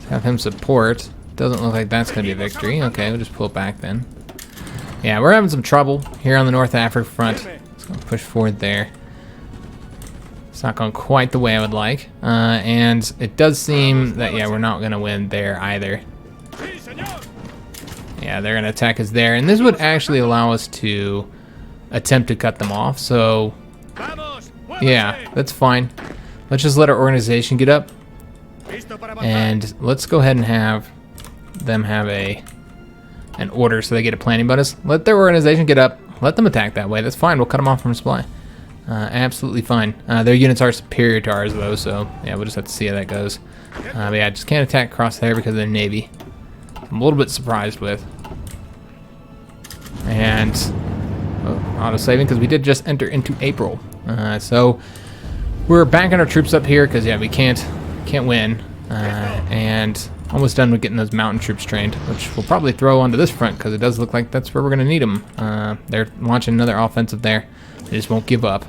have him support. Doesn't look like that's going to be a victory. Okay, we'll just pull it back then. Yeah, we're having some trouble here on the North Africa front. Let's go push forward there. It's not going quite the way I would like. And it does seem that, yeah, we're not going to win there either. Yeah, they're going to attack us there. And this would actually allow us to attempt to cut them off. So, yeah, that's fine. Let's just let our organization get up. And let's go ahead and have them have an order so they get a planning bonus. Let their organization get up. Let them attack that way. That's fine. We'll cut them off from supply. Absolutely fine. Their units are superior to ours, though, so yeah, we'll just have to see how that goes. But yeah, just can't attack across there because of their navy. I'm a little bit surprised with. And auto-saving because we did just enter into April. So we're backing our troops up here because, yeah, we can't win. And almost done with getting those mountain troops trained, which we'll probably throw onto this front because it does look like that's where we're going to need them. They're launching another offensive there. They just won't give up.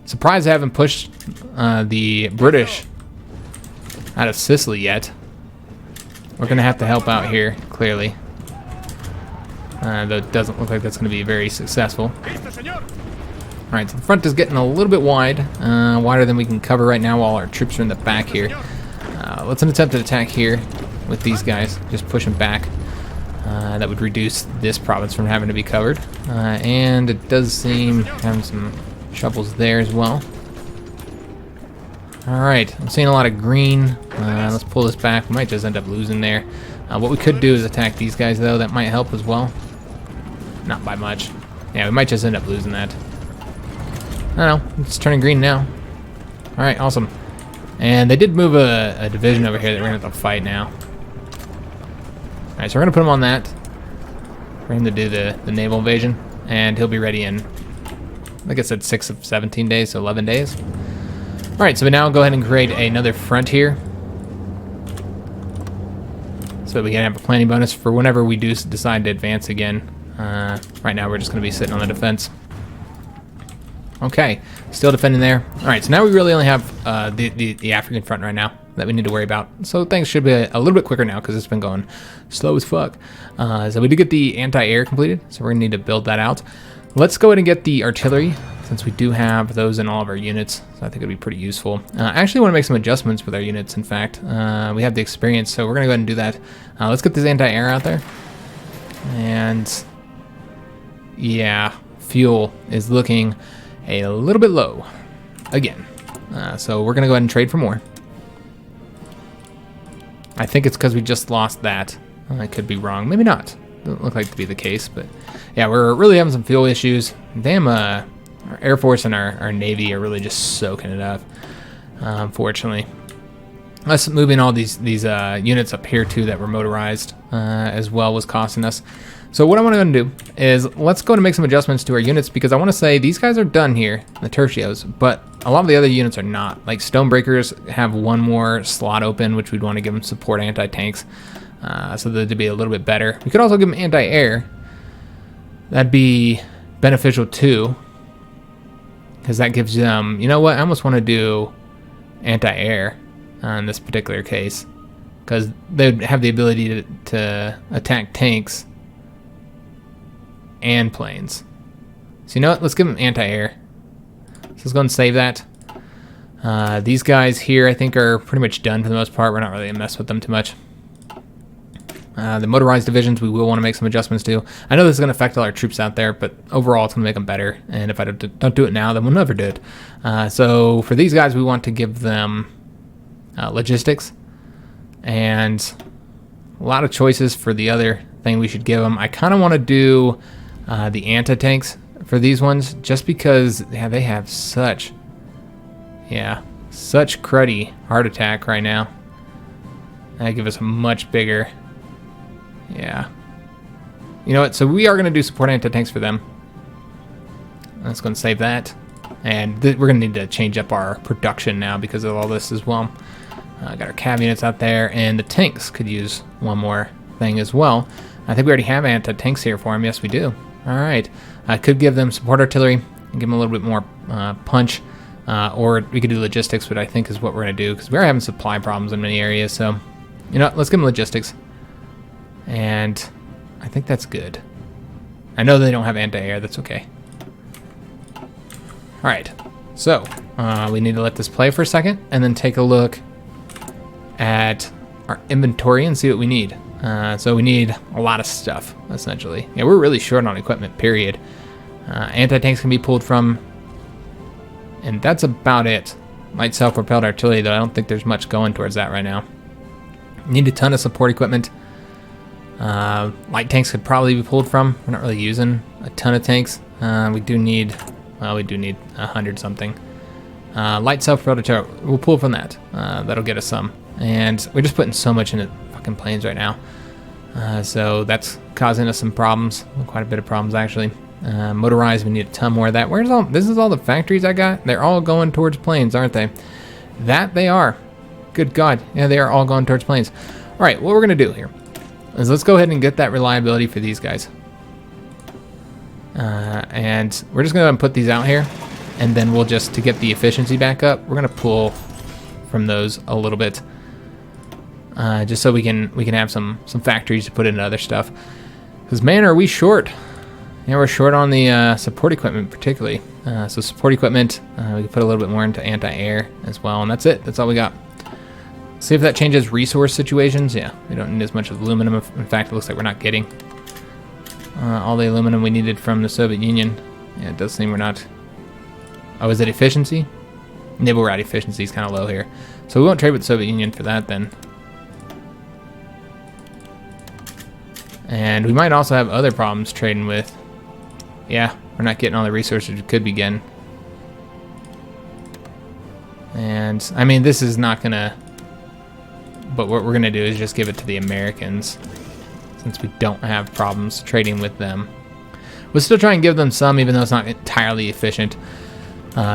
Surprised I haven't pushed the British out of Sicily yet. We're going to have to help out here, clearly. Though it doesn't look like that's going to be very successful. Alright, so the front is getting a little bit wide. Wider than we can cover right now while our troops are in the back here. Let's attempt an attack here with these guys. Just push them back. That would reduce this province from having to be covered. And it does seem having some troubles there as well. Alright, I'm seeing a lot of green. Let's pull this back. We might just end up losing there. What we could do is attack these guys, though. That might help as well. Not by much. Yeah, we might just end up losing that. I don't know. It's turning green now. Alright, awesome. And they did move a division over here that we're going to have to fight now. Alright, so we're going to put him on that. For him to do the naval invasion. And he'll be ready in, like I said, 6 of 17 days, so 11 days. Alright, so we now go ahead and create another front here. So we can have a planning bonus for whenever we do decide to advance again. Right now we're just going to be sitting on the defense. Okay, still defending there. Alright, so now we really only have the African front right now. that we need to worry about. So things should be a little bit quicker now because it's been going slow as fuck. So we did get the anti-air completed, so we're gonna need to build that out. Let's go ahead and get the artillery, since we do have those in all of our units. So I think it'd be pretty useful. I actually want to make some adjustments with our units, in fact. We have the experience, so we're gonna go ahead and do that. Let's get this anti-air out there. And yeah, fuel is looking a little bit low again. So we're gonna go ahead and trade for more. I think it's because we just lost that. I could be wrong, maybe not. Doesn't look like to be the case, but yeah, we're really having some fuel issues. Damn, our Air Force and our Navy are really just soaking it up, unfortunately. Us moving all these units up here too that were motorized as well was costing us. So what I want to do is let's go and make some adjustments to our units, because I want to say these guys are done here, the tertios, but a lot of the other units are not. Like Stonebreakers have one more slot open, which we'd want to give them support anti-tanks, so that they'd be a little bit better. We could also give them anti-air. That'd be beneficial too, because that gives them, you know what, I almost want to do anti-air in this particular case, because they'd have the ability to attack tanks and planes. So you know what, let's give them anti-air. So let's go and save that. These guys here I think are pretty much done for the most part. We're not really gonna mess with them too much. The motorized divisions we will want to make some adjustments to. I know this is going to affect all our troops out there, but overall it's going to make them better, and if I don't do it now, then we'll never do it. So for these guys we want to give them logistics, and a lot of choices for the other thing we should give them. I kind of want to do the anti-tanks for these ones, just because yeah, they have such cruddy heart attack right now. That give us a much bigger, yeah. You know what, so we are going to do support anti-tanks for them. Let's go and save that. And we're going to need to change up our production now because of all this as well. Got our cav units out there, and the tanks could use one more thing as well. I think we already have anti-tanks here for them. Yes, we do. All right. I could give them support artillery and give them a little bit more punch, or we could do logistics, which I think is what we're going to do, because we are having supply problems in many areas. So, you know, let's give them logistics. And I think that's good. I know they don't have anti-air. That's okay. All right. So we need to let this play for a second and then take a look at our inventory and see what we need. So we need a lot of stuff, essentially. Yeah, we're really short on equipment, period. Anti-tanks can be pulled from, and that's about it. Light self-propelled artillery, though, I don't think there's much going towards that right now. Need a ton of support equipment. Light tanks could probably be pulled from. We're not really using a ton of tanks. We do need 100 something. Light self-propelled artillery, we'll pull from that. That'll get us some. And we're just putting so much into fucking planes right now. So that's causing us some problems, quite a bit of problems actually. Motorized, we need a ton more of that. This is all the factories I got? They're all going towards planes, aren't they? That they are. Good God, yeah, they are all going towards planes. All right, what we're gonna do here is let's go ahead and get that reliability for these guys. And we're just gonna put these out here, and then we'll just, to get the efficiency back up, we're gonna pull from those a little bit. Just so we can have some factories to put into other stuff. Because man, are we short. Yeah, we're short on the support equipment particularly. So support equipment, we can put a little bit more into anti-air as well, and that's it. That's all we got. See if that changes resource situations. Yeah, we don't need as much aluminum. In fact, it looks like we're not getting all the aluminum we needed from the Soviet Union. Yeah, it does seem we're not. Oh, is it efficiency? Naval route efficiency is kind of low here. So we won't trade with the Soviet Union for that then. And we might also have other problems trading with. Yeah, we're not getting all the resources we could be getting. And, I mean, this is not gonna... But what we're gonna do is just give it to the Americans, since we don't have problems trading with them. We'll still try and give them some, even though it's not entirely efficient.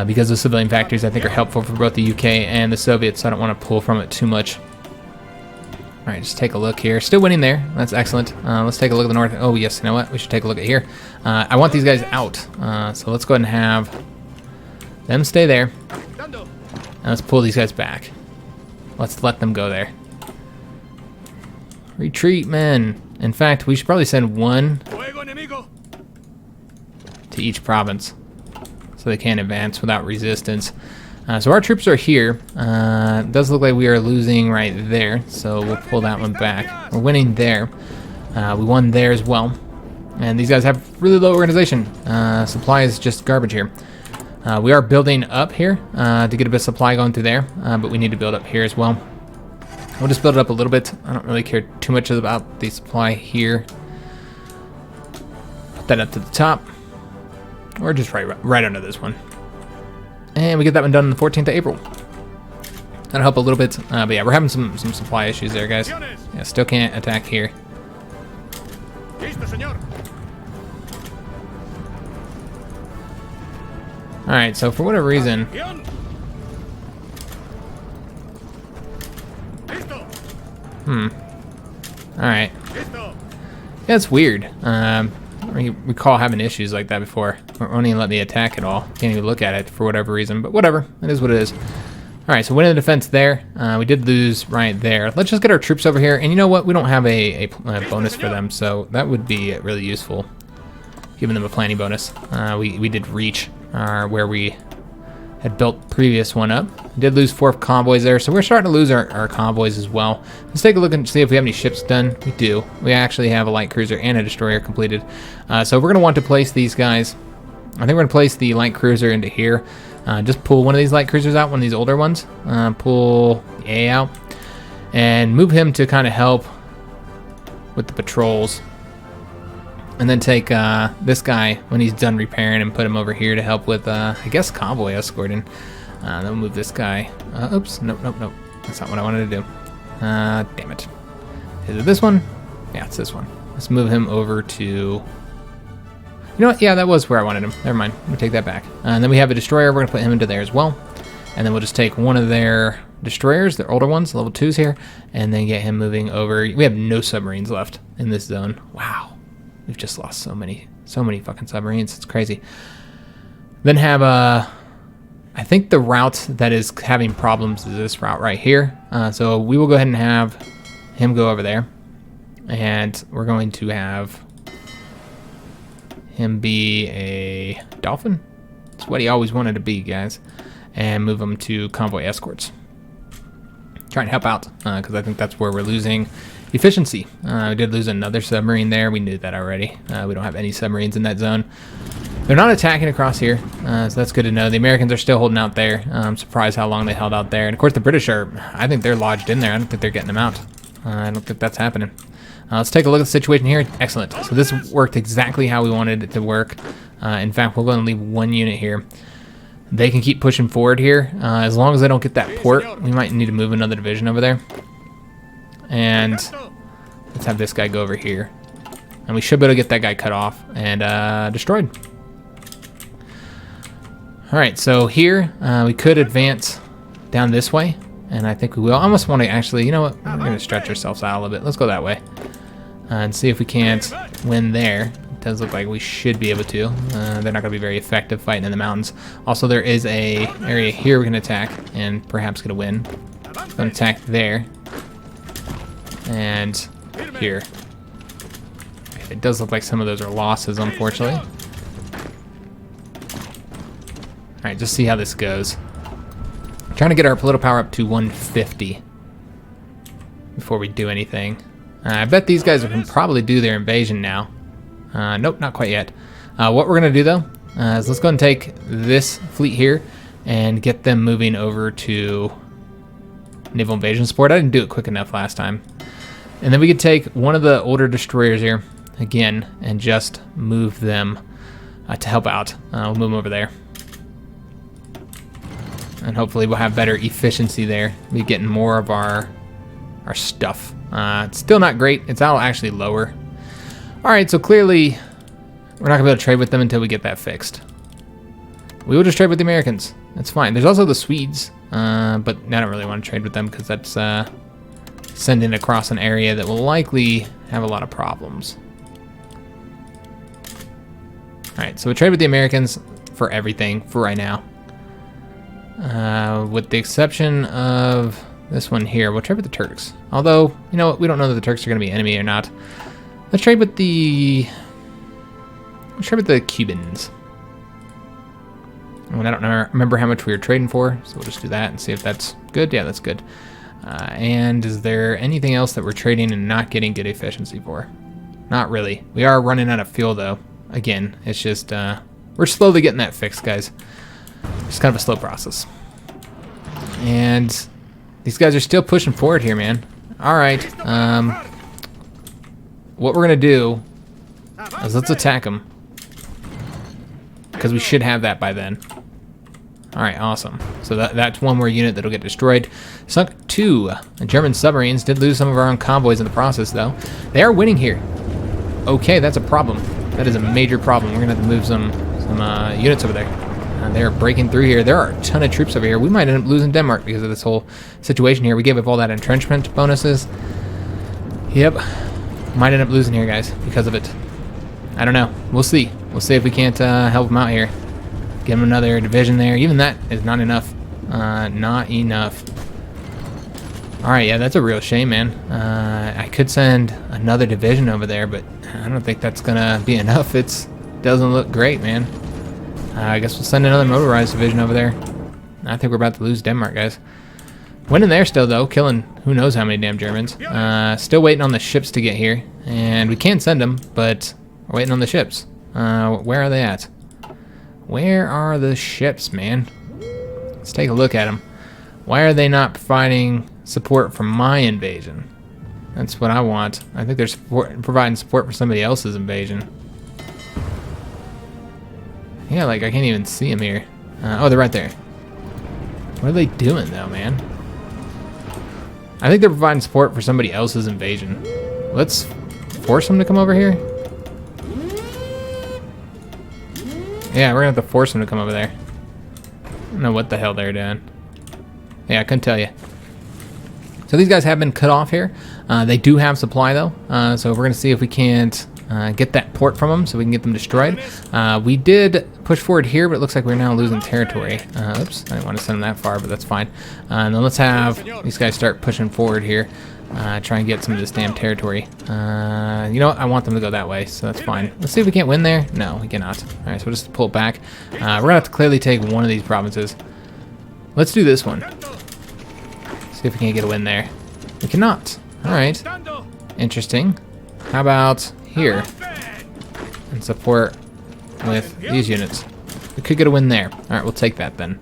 Because the civilian factories, I think, are helpful for both the UK and the Soviets, so I don't want to pull from it too much. All right, just take a look here. Still winning there. That's excellent. Let's take a look at the north. Oh, yes, you know what? We should take a look at here. I want these guys out. So let's go ahead and have them stay there. And let's pull these guys back. Let's let them go there. Retreat, men. In fact, we should probably send one to each province so they can't advance without resistance. So our troops are here. It does look like we are losing right there, so we'll pull that one back. We're winning there. We won there as well. And these guys have really low organization. Supply is just garbage here. We are building up here to get a bit of supply going through there, but we need to build up here as well. We'll just build it up a little bit. I don't really care too much about the supply here. Put that up to the top. Or just right under this one. And we get that one done on the 14th of April. That'll help a little bit. But yeah, we're having some supply issues there, guys. Yeah, still can't attack here. Alright, so for whatever reason... Alright. Yeah, it's weird. I recall having issues like that before. Won't even let me attack at all. Can't even look at it for whatever reason, but whatever. It is what it is. Alright, so winning the defense there. We did lose right there. Let's just get our troops over here. And you know what? We don't have a bonus for them, so that would be really useful. Giving them a planning bonus. We did reach where we had built previous one up. We did lose 4 convoys there, so we're starting to lose our convoys as well. Let's take a look and see if we have any ships done. We do. We actually have a light cruiser and a destroyer completed. So we're going to want to place these guys. I think we're going to place the light cruiser into here. Just pull one of these light cruisers out, one of these older ones. Pull the A out. And move him to kind of help with the patrols. And then take this guy when he's done repairing and put him over here to help with, I guess, convoy escorting. Then we'll move this guy. Oops, nope. That's not what I wanted to do. Damn it. Is it this one? Yeah, it's this one. Let's move him over to... You know what? Yeah, that was where I wanted him. Never mind. We'll take that back. And then we have a destroyer. We're going to put him into there as well. And then we'll just take one of their destroyers, their older ones, level 2s here, and then get him moving over. We have no submarines left in this zone. Wow. We've just lost so many fucking submarines. It's crazy. Then have I think the route that is having problems is this route right here. So we will go ahead and have him go over there, and we're going to have him be a dolphin. That's what he always wanted to be, guys. And move him to convoy escorts. Try and help out because I think that's where we're losing efficiency. We did lose another submarine there. We knew that already. We don't have any submarines in that zone. They're not attacking across here, so that's good to know. The Americans are still holding out there. I'm surprised how long they held out there. And of course the British are, I think they're lodged in there. I don't think they're getting them out. I don't think that's happening. Let's take a look at the situation here. Excellent. So this worked exactly how we wanted it to work. In fact, we're going to leave one unit here. They can keep pushing forward here. As long as they don't get that port, we might need to move another division over there. And let's have this guy go over here. And we should be able to get that guy cut off and destroyed. Alright, so here we could advance down this way. And I think we will. I almost want to actually, you know what? We're going to stretch ourselves out a little bit. Let's go that way. And see if we can't win there. It does look like we should be able to. They're not going to be very effective fighting in the mountains. Also, there is a area here we can attack and perhaps get a win. Going to attack there. And here. It does look like some of those are losses, unfortunately. Alright, just see how this goes. I'm trying to get our political power up to 150 before we do anything. I bet these guys can probably do their invasion now. Nope, not quite yet. What we're going to do, though, is let's go and take this fleet here and get them moving over to Naval Invasion support. I didn't do it quick enough last time. And then we could take one of the older destroyers here, again, and just move them to help out. We'll move them over there. And hopefully we'll have better efficiency there. We'll be getting more of our stuff. It's still not great. It's all actually lower. Alright, so clearly we're not going to be able to trade with them until we get that fixed. We will just trade with the Americans. That's fine. There's also the Swedes, but I don't really want to trade with them because that's sending across an area that will likely have a lot of problems. Alright, so we'll trade with the Americans for everything for right now. With the exception of this one here. We'll trade with the Turks. Although, you know what? We don't know that the Turks are going to be enemy or not. Let's trade with the... Let's trade with the Cubans. And I don't remember how much we were trading for, so we'll just do that and see if that's good. Yeah, that's good. And is there anything else that we're trading and not getting good efficiency for? Not really. We are running out of fuel, though. Again, it's just... we're slowly getting that fixed, guys. It's kind of a slow process. And these guys are still pushing forward here, man. All right. What we're going to do is let's attack them. Because we should have that by then. All right, awesome. So that's one more unit that'll get destroyed. Sunk 2 German submarines. Did lose some of our own convoys in the process, though. They are winning here. Okay, that's a problem. That is a major problem. We're going to have to move some units over there. They're breaking through here. There are a ton of troops over here. We might end up losing Denmark because of this whole situation here. We gave up all that entrenchment bonuses. Yep. Might end up losing here, guys, because of it. I don't know. We'll see. We'll see if we can't help them out here. Give them another division there. Even that is not enough. Not enough. Alright, yeah, that's a real shame, man. I could send another division over there, but I don't think that's going to be enough. It doesn't look great, man. I guess we'll send another motorized division over there. I think we're about to lose Denmark, guys. Winning there still, though. Killing who knows how many damn Germans. Still waiting on the ships to get here. And we can send them, but we're waiting on the ships. Where are they at? Where are the ships, man? Let's take a look at them. Why are they not providing support for my invasion? That's what I want. I think they're providing support for somebody else's invasion. Yeah, like I can't even see them here. Oh, they're right there. What are they doing, though, man? I think they're providing support for somebody else's invasion. Let's force them to come over here. Yeah, we're gonna have to force them to come over there. I don't know what the hell they're doing. Yeah, I couldn't tell you. So these guys have been cut off here. They do have supply, though. So we're gonna see if we can't get that port from them so we can get them destroyed. We did push forward here, but it looks like we're now losing territory. Oops, I didn't want to send them that far, but that's fine. And then let's have these guys start pushing forward here. Try and get some of this damn territory. You know what? I want them to go that way, so that's fine. Let's see if we can't win there. No, we cannot. All right, so we'll just pull it back. We're going to have to clearly take one of these provinces. Let's do this one. See if we can't get a win there. We cannot. All right. Interesting. How about here? And support with these units. We could get a win there. All right, we'll take that then.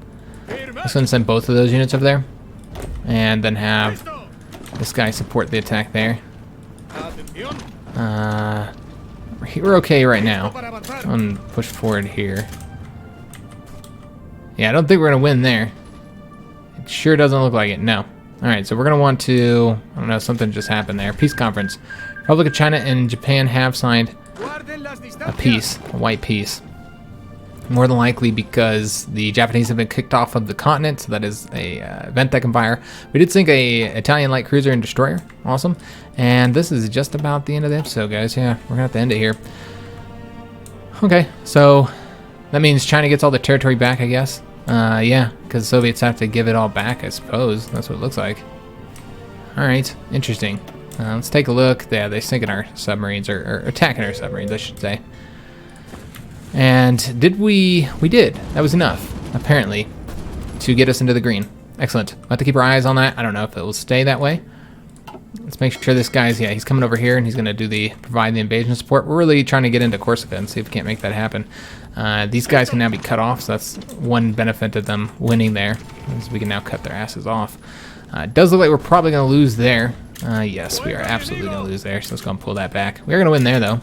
I'm just going to send both of those units over there. And then have this guy support the attack there. We're okay right now. I'm gonna push forward here. Yeah, I don't think we're gonna win there. It sure doesn't look like it. No. Alright, so we're gonna want to... I don't know, something just happened there. Peace conference. Republic of China and Japan have signed a peace, a white peace. More than likely because the Japanese have been kicked off of the continent, so that is a event that can fire. We did sink a Italian light cruiser and destroyer. Awesome. And this is just about the end of the episode, guys. Yeah, we're gonna have to end it here. Okay, so that means China gets all the territory back, I guess. Yeah, because the Soviets have to give it all back, I suppose. That's what it looks like. Alright, interesting. Let's take a look. Yeah, they're sinking our submarines, or attacking our submarines, I should say. And did we did. That was enough, apparently, to get us into the green. Excellent. We'll have to keep our eyes on that. I don't know if it will stay that way. Let's make sure this guy's, yeah, he's coming over here and he's going to provide the invasion support. We're really trying to get into Corsica and see if we can't make that happen. These guys can now be cut off, so that's one benefit of them winning there, is we can now cut their asses off. It does look like we're probably going to lose there. Yes, we are absolutely going to lose there, so let's go and pull that back. We are going to win there, though.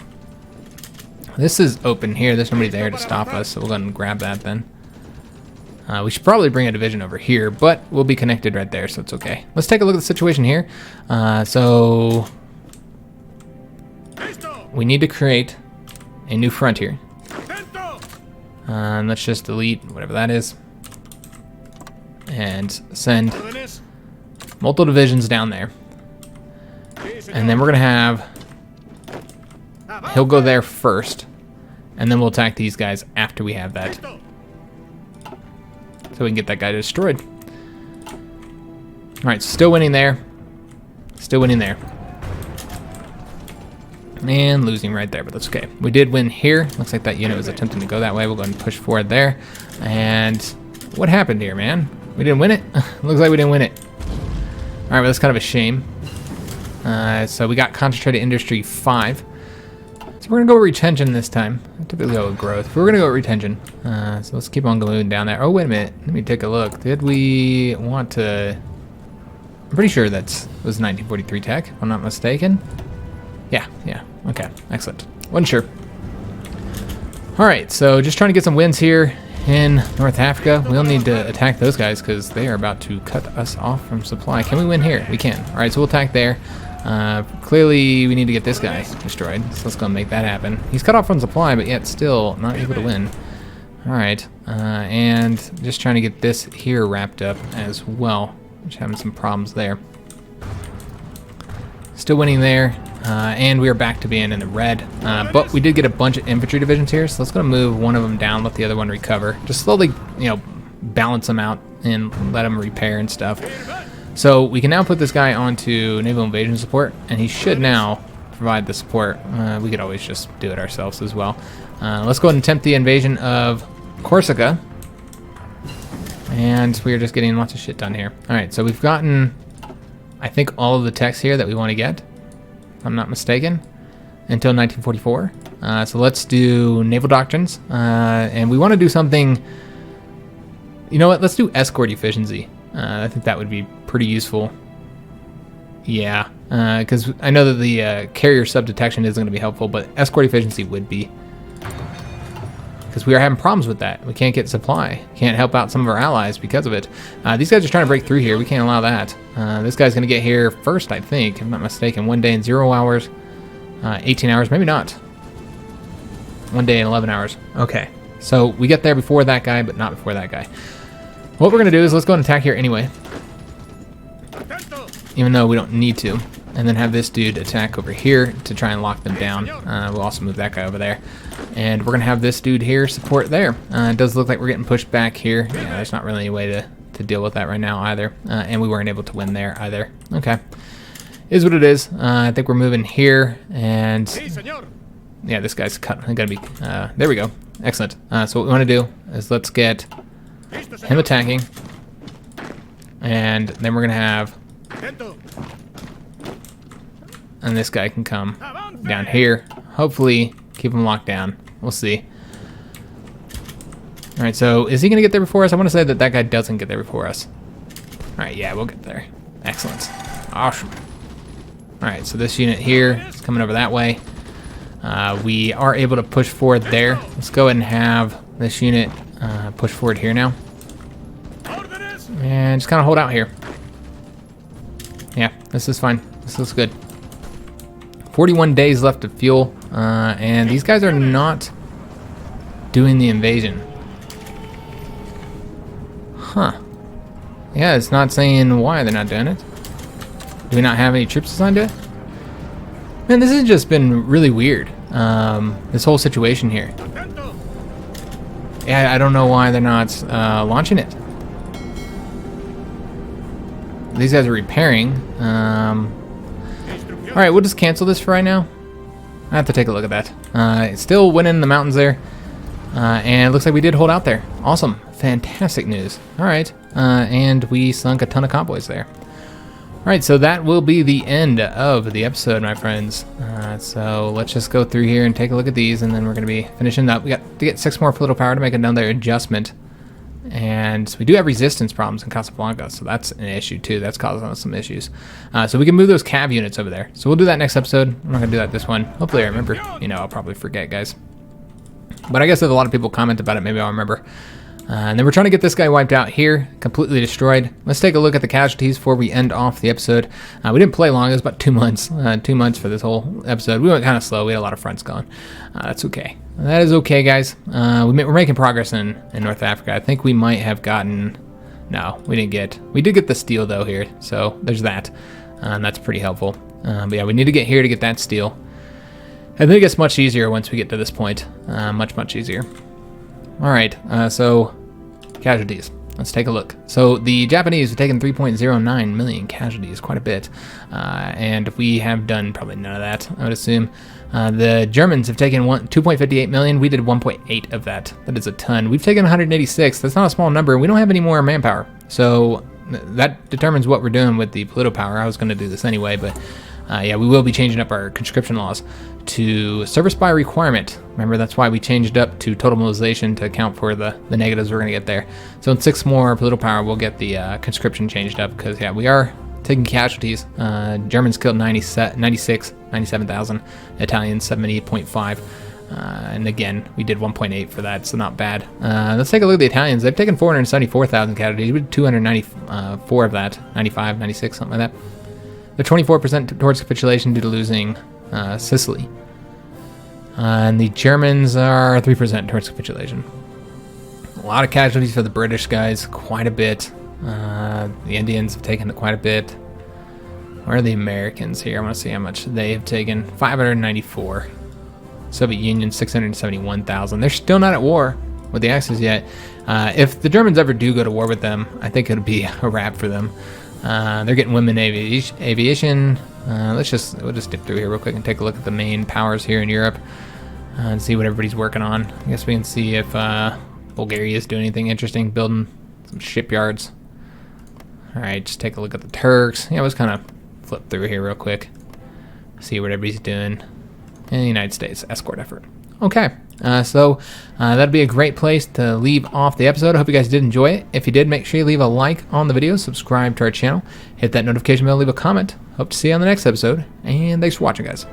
This is open here. There's nobody there to stop us, so we'll go ahead and grab that then. We should probably bring a division over here, but we'll be connected right there, so it's okay. Let's take a look at the situation here. So we need to create a new front here. And let's just delete whatever that is. And send multiple divisions down there. And then we're going to have... He'll go there first, and then we'll attack these guys after we have that. So we can get that guy destroyed. Alright, still winning there. Still winning there. And losing right there, but that's okay. We did win here. Looks like that unit was attempting to go that way. We'll go ahead and push forward there. And what happened here, man? We didn't win it? Looks like we didn't win it. Alright, well, that's kind of a shame. So we got Concentrated Industry 5. So we're going to go with retention this time. I typically go with growth, but we're going to go with retention. So let's keep on going down there. Oh, wait a minute. Let me take a look. Did we want to... I'm pretty sure that was 1943 tech, if I'm not mistaken. Yeah, okay, excellent. Wasn't sure. Alright, so just trying to get some wins here in North Africa. We'll need to attack those guys because they are about to cut us off from supply. Can we win here? We can. Alright, so we'll attack there. Clearly we need to get this guy destroyed, so let's go make that happen. He's cut off from supply, but yet still not able to win. Alright, and just trying to get this here wrapped up as well. Just having some problems there. Still winning there. And we are back to being in the red. But we did get a bunch of infantry divisions here, so let's go move one of them down, let the other one recover. Just slowly, balance them out and let them repair and stuff. So we can now put this guy onto Naval Invasion support, and he should now provide the support. We could always just do it ourselves as well. Let's go ahead and attempt the invasion of Corsica. And we are just getting lots of shit done here. Alright, so we've gotten, I think, all of the techs here that we want to get. I'm not mistaken, until 1944. So let's do naval doctrines, and we want to do something. You know what? Let's do escort efficiency. I think that would be pretty useful. Yeah, because I know that the carrier sub-detection isn't going to be helpful, but escort efficiency would be. Because we are having problems with that. We can't get supply. Can't help out some of our allies because of it. These guys are trying to break through here. We can't allow that. This guy's going to get here first, I think, if I'm not mistaken. 1 day and 0 hours. 18 hours, maybe not. 1 day and 11 hours. Okay. So we get there before that guy, but not before that guy. What we're going to do is let's go and attack here anyway. Even though we don't need to. And then have this dude attack over here to try and lock them down. We'll also move that guy over there. And we're going to have this dude here support there. It does look like we're getting pushed back here. Yeah, there's not really any way to deal with that right now either. And we weren't able to win there either. Okay. Is what it is. I think we're moving here. And yeah, this guy's gonna be... there we go. Excellent. So what we want to do is let's get him attacking. And then we're going to have... And this guy can come down here. Hopefully keep him locked down. We'll see. Alright, so is he going to get there before us? I want to say that that guy doesn't get there before us. Alright, yeah, we'll get there. Excellent. Awesome. Alright, so this unit here is coming over that way. We are able to push forward there. Let's go ahead and have this unit push forward here now. And just kind of hold out here. Yeah, this is fine. This looks good. 41 days left of fuel, and these guys are not doing the invasion. Huh. Yeah, it's not saying why they're not doing it. Do we not have any troops assigned to it? Man, this has just been really weird. This whole situation here. Yeah, I don't know why they're not launching it. These guys are repairing. Alright, we'll just cancel this for right now. I have to take a look at that. It's still winning the mountains there. And it looks like we did hold out there. Awesome. Fantastic news. Alright. And we sunk a ton of convoys there. Alright, so that will be the end of the episode, my friends. So let's just go through here and take a look at these, and then we're going to be finishing up. We got to get 6 more political power to make another adjustment. And we do have resistance problems in Casablanca, so that's an issue too. That's causing us some issues. So we can move those cav units over there. So we'll do that next episode. I'm not going to do that this one. Hopefully I remember. I'll probably forget, guys. But I guess if a lot of people comment about it, maybe I'll remember. And then we're trying to get this guy wiped out here, completely destroyed. Let's take a look at the casualties before we end off the episode. We didn't play long. It was about 2 months. 2 months for this whole episode. We went kind of slow. We had a lot of fronts going. That's okay. That is okay, guys. We're making progress in North Africa. I think we might have gotten... No, we didn't get... We did get the steel, though, here. So there's that. And that's pretty helpful. But yeah, we need to get here to get that steel. I think it gets much easier once we get to this point. Much, much easier. Alright, so casualties. Let's take a look. So the Japanese have taken 3.09 million casualties, quite a bit. And we have done probably none of that, I would assume. The Germans have taken 2.58 million. We did 1.8 of that. That is a ton. We've taken 186. That's not a small number. We don't have any more manpower. So that determines what we're doing with the political power. I was going to do this anyway, but yeah, we will be changing up our conscription laws to service by requirement. Remember, that's why we changed up to total mobilization to account for the negatives we're going to get there. So in 6 more political power, we'll get the conscription changed up because, yeah, we are taking casualties. Germans killed 97,000. Italians 78.5. And again, we did 1.8 for that, so not bad. Let's take a look at the Italians. They've taken 474,000 casualties. We did 294 of that, 95, 96, something like that. They're 24% towards capitulation due to losing Sicily. And the Germans are 3% towards capitulation. A lot of casualties for the British guys, quite a bit. The Indians have taken quite a bit. Where are the Americans here? I want to see how much they have taken. 594. Soviet Union, 671,000. They're still not at war with the Axis yet. If the Germans ever do go to war with them, I think it'll be a wrap for them. They're getting women aviation. We'll just dip through here real quick and take a look at the main powers here in Europe and see what everybody's working on. I guess we can see if Bulgaria is doing anything interesting, building some shipyards. All right, just take a look at the Turks. Yeah, let's kind of flip through here real quick, see what everybody's doing. In the United States, escort effort. Okay, so that'd be a great place to leave off the episode. I hope you guys did enjoy it. If you did, make sure you leave a like on the video, subscribe to our channel, hit that notification bell, leave a comment. Hope to see you on the next episode, and thanks for watching, guys.